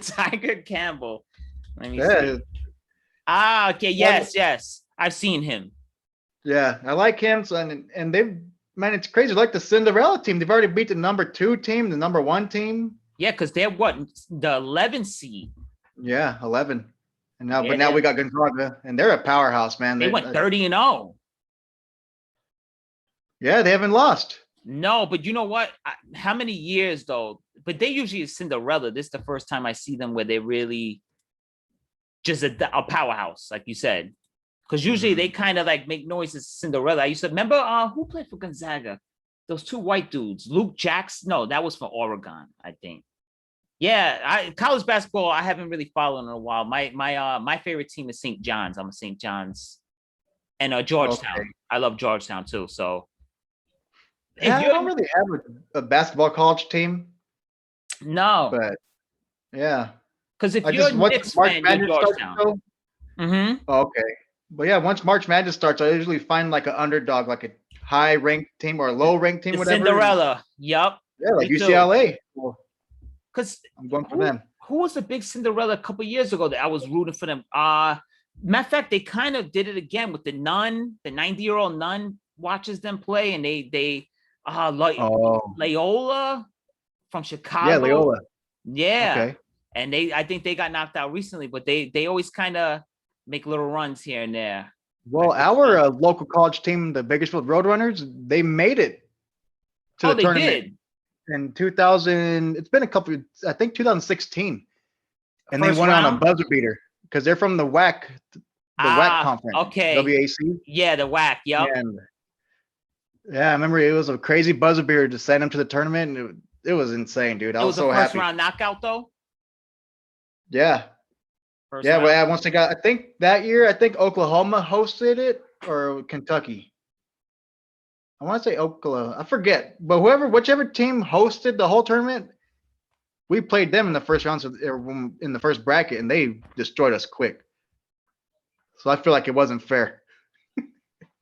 Tiger Campbell. Let me see. Okay. Yes. I've seen him. Yeah, I like him. So and it's crazy. They're like the Cinderella team. They've already beat the number 2 team, the number 1 team. Yeah, because they're the 11 seed. Yeah, 11. And now, but now we got Gonzaga, and they're a powerhouse, man. They went 30-0. Yeah, they haven't lost. No, but you know what? How many years though? But they usually is Cinderella. This is the first time I see them where they're really just a powerhouse, like you said. Because usually they kind of like make noises. Cinderella. I used to remember who played for Gonzaga? Those 2 white dudes, Luke Jackson. No, that was for Oregon, I think. Yeah, college basketball I haven't really followed in a while. My favorite team is St. John's. I'm a St. John's, and Georgetown. Okay. I love Georgetown too. So yeah, I don't really have a basketball college team. No, but yeah, because if you're a Knicks fan, you're Georgetown. Okay, but yeah, once March Madness starts, I usually find like an underdog, like a high-ranked team or a low-ranked team, whatever. Cinderella. Yep. Yeah, like UCLA. Because I'm going for them. Who was the big Cinderella a couple years ago that I was rooting for them? Matter of fact, they kind of did it again with the nun. The 90-year-old nun watches them play, and they Loyola from Chicago. Yeah, Loyola. Yeah. Okay. And I think they got knocked out recently, but they always kind of make little runs here and there. Well, our local college team, the Bakersfield Roadrunners, they made it to the tournament. They did. In 2000, it's been I think 2016, and they went on a buzzer beater because they're from the WAC, WAC conference. Okay. WAC. Yeah, the WAC. Yep. Yeah, I remember it was a crazy buzzer beater to send him to the tournament. And it was insane, dude. I It was was a so first happy. round knockout though. Yeah. First Yeah, well, round. yeah, once they got, I think that year, I think Oklahoma hosted it or Kentucky. I want to say Oklahoma. I forget, but whichever team hosted the whole tournament, we played them in the first round, in the first bracket, and they destroyed us quick. So I feel like it wasn't fair.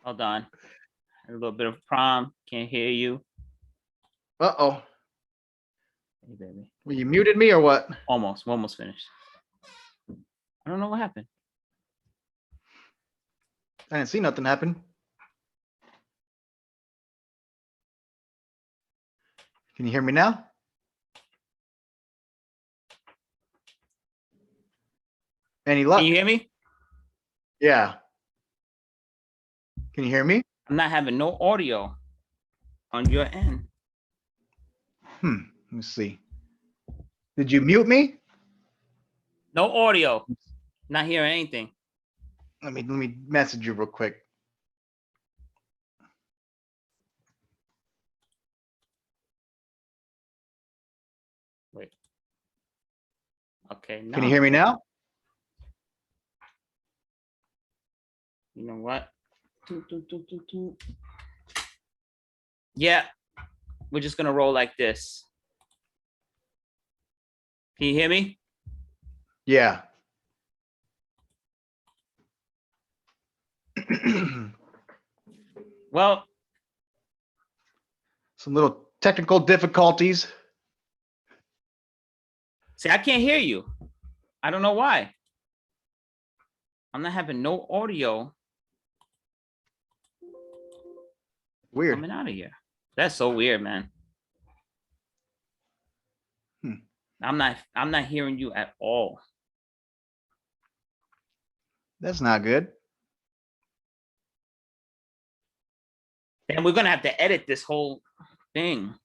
Hold on. A little bit of prom. Can't hear you. Uh-oh. Hey, baby. Well, you muted me or what? Almost. We're almost finished. I don't know what happened. I didn't see nothing happen. Can you hear me now? Any luck? Can you hear me? Yeah. Can you hear me? I'm not having no audio on your end. Let me see. Did you mute me? No audio. Not hearing anything. Let me message you real quick. Wait. Okay. Can you hear me now? You know what? Yeah. We're just gonna roll like this. Can you hear me? Yeah. Well, Some little technical difficulties. see, I can't hear you. I don't know why. I'm not having no audio Weird. coming out of here. That's so weird, man. I'm not hearing you at all. That's not good. And we're gonna have to edit this whole thing.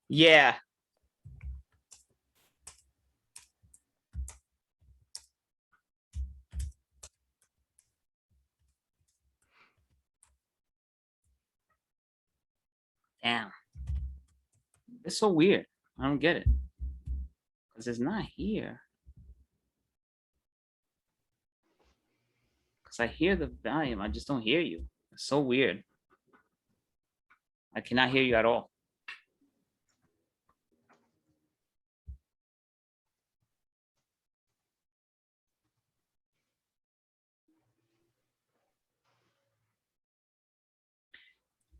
Yeah. Damn. It's so weird. I don't get it. Because it's not here. Because I hear the volume. I just don't hear you. It's so weird. I cannot hear you at all.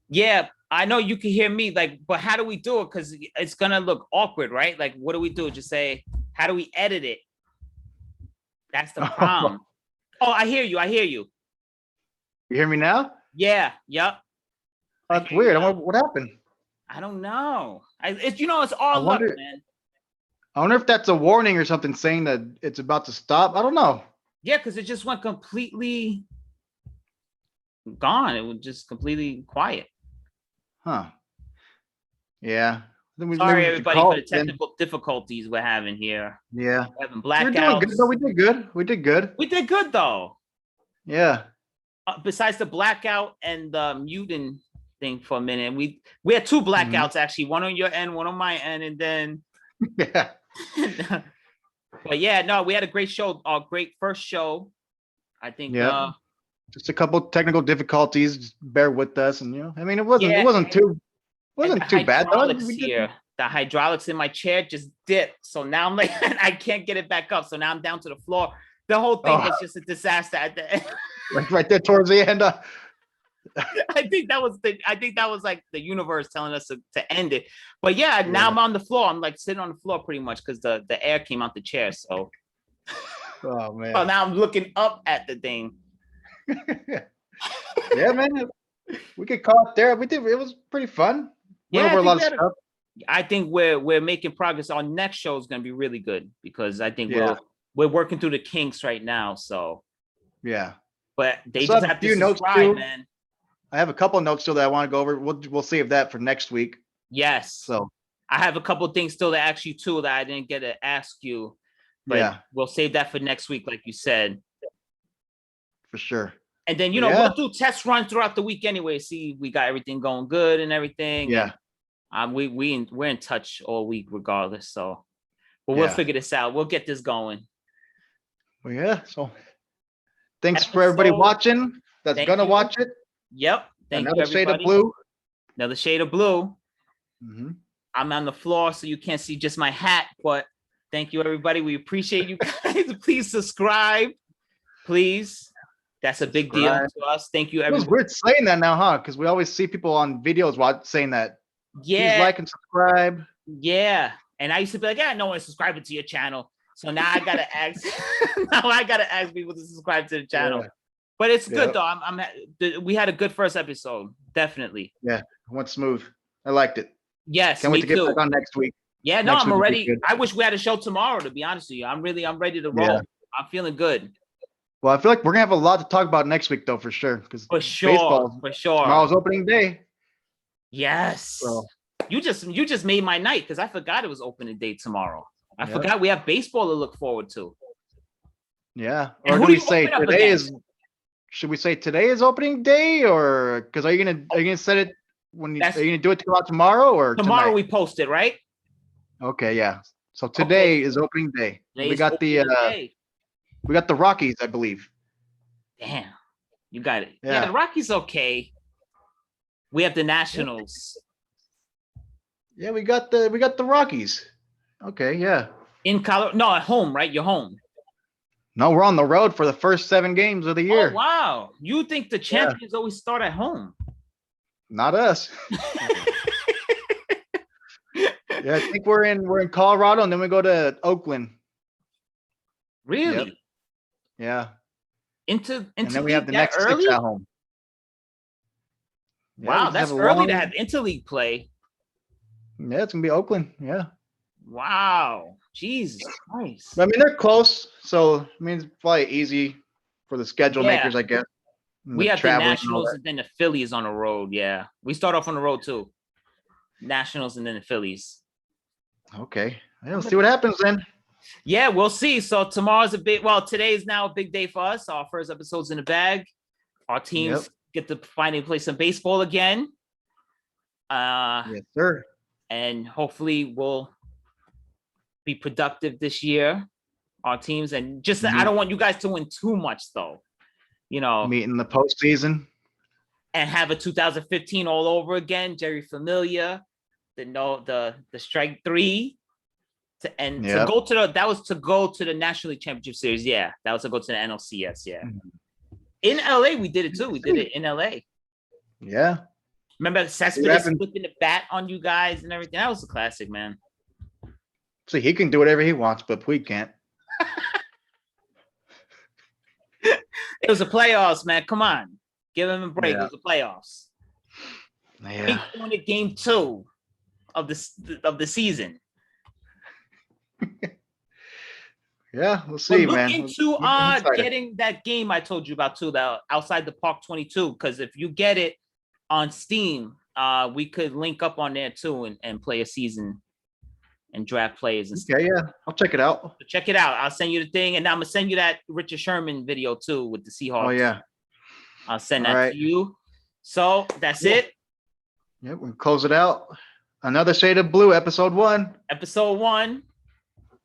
Yeah, I know you can hear me, like, but how do we do it? Because it's gonna look awkward, right? Like, what do we do? Just say, how do we edit it? That's the problem. Oh, I hear you. I hear you. You hear me now? Yeah. Yep. That's weird. What happened? I don't know. It's all I luck, wonder- man. I wonder if that's a warning or something saying that it's about to stop. I don't know. Yeah, because it just went completely gone. It was just completely quiet. Huh. Yeah. Sorry, everybody, for the technical difficulties we're having here. Yeah. We're having We're doing blackouts. good, though. We did good. We did good. We did good though. Yeah. Besides the blackout and the muting thing for a minute, we had two blackouts actually. One on your end, one on my end, and then. Yeah. But yeah, no, we had a great show. Great first show. I think. Yeah. Just a couple technical difficulties. Just bear with us, and I mean, it wasn't too bad though. Here, the hydraulics in my chair just dipped, so now I'm like, I can't get it back up. So now I'm down to the floor. The whole thing was just a disaster at the end. right there towards the end. I think that was like the universe telling us to end it. But yeah, now I'm on the floor. I'm like sitting on the floor pretty much because the air came out the chair. So. Oh man. So now I'm looking up at the thing. Yeah, man. We could call it there. We did. It was pretty fun. Went over a lot of stuff. I think we're making progress. Our next show is gonna be really good because I think Yeah. we're working through the kinks right now. So, Yeah. but I they still just have a have to few notes subscribe, too. man. I have a couple notes still that I want to go over. We'll save that for next week. Yes. So I have a couple things still to ask you too that I didn't get to ask you, but yeah, we'll save that for next week, like you said. for sure. And then But we'll do test runs throughout the week anyway. See, we got everything going good and everything. Yeah. And, we're in touch all week regardless. So, but we'll figure this out. We'll get this going. Well, yeah. So thanks for everybody watching. That's gonna watch it. Yep. Thank you, Another shade of everybody. blue. Another shade of blue. Mm-hmm. I'm on the floor, so you can't see just my hat, but thank you, everybody. We appreciate you guys. Please subscribe. Please. That's a big deal to us. Thank you, It was everybody. weird saying that now, huh? Because we always see people on videos saying that. Yeah. Please like and subscribe. Yeah. And I used to be like, yeah, no one's subscribing to your channel. So now I gotta ask. Now I gotta ask people to subscribe to the channel. Yeah. But it's good though. We had a good first episode, definitely. Yeah, it went smooth. I liked it. Yes, can't wait to get back on next week. Yeah, no, I'm already. I wish we had a show tomorrow. To be honest with you, I'm ready to roll. Yeah. I'm feeling good. Well, I feel like we're gonna have a lot to talk about next week, though, for sure. Because baseball, for sure, tomorrow's opening day. Yes. So. You just made my night because I forgot it was opening day tomorrow. I forgot we have baseball to look forward to. Yeah. Or do we say today is? Should we say today is opening day, or because are you gonna set it when are you gonna do it to come out tomorrow or tomorrow? Tonight? We post it, right? Okay, yeah. So today is opening day. We got the Rockies, I believe. Damn, you got it. Yeah, the Rockies okay. We have the Nationals. Yeah, we got the Rockies. Okay, yeah. In Colorado, no, at home, right? You're home. No, we're on the road for the first 7 games of the year. Oh, wow. You think the champions always start at home? Not us. Yeah, I think we're in Colorado and then we go to Oakland. Really? Yep. Yeah. And then we have the next early? 6 at home. Yeah, wow, that's early to have interleague play. Yeah, it's gonna be Oakland. Yeah. Wow. Jesus Christ. I mean, they're close, so I mean it's probably easy for the schedule makers, I guess. We have the Nationals and then the Phillies on the road. Yeah, we start off on the road too. Nationals and then the Phillies. Okay, we'll see what happens then. Yeah, we'll see. So tomorrow's today is now a big day for us. Our first episode's in the bag. Our teams get to finally play some baseball again. Yes, sir. And hopefully we'll be productive this year, our teams, and just I don't want you guys to win too much though, meet in the postseason and have a 2015 all over again. Jerry Familia, the strike 3 to go to the National League Championship Series. Yeah, that was to go to the NLCS. Yeah, in LA we did it too. We did it in LA. Yeah, remember Cespedes flipping the bat on you guys and everything. That was a classic, man. So he can do whatever he wants, but Puig can't. It was the playoffs, man. Come on. Give him a break. Yeah. It was the playoffs. Yeah. He's doing it game 2 of the season. Yeah, we'll see, man. Look into getting that game I told you about too, that Outside the Park 22, because if you get it on Steam, we could link up on there too and play a season and draft players and stuff. Yeah, I'll check it out. So check it out. I'll send you the thing, and I'm gonna send you that Richard Sherman video too with the Seahawks. Oh yeah, I'll send that to you. So that's it. Yeah, we'll close it out. Another Shade of Blue, episode 1. Episode 1.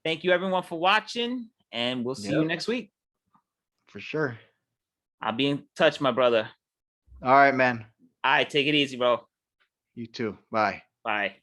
Thank you everyone for watching, and we'll see you next week. For sure. I'll be in touch, my brother. All right, man. All right, take it easy, bro. You too. Bye. Bye.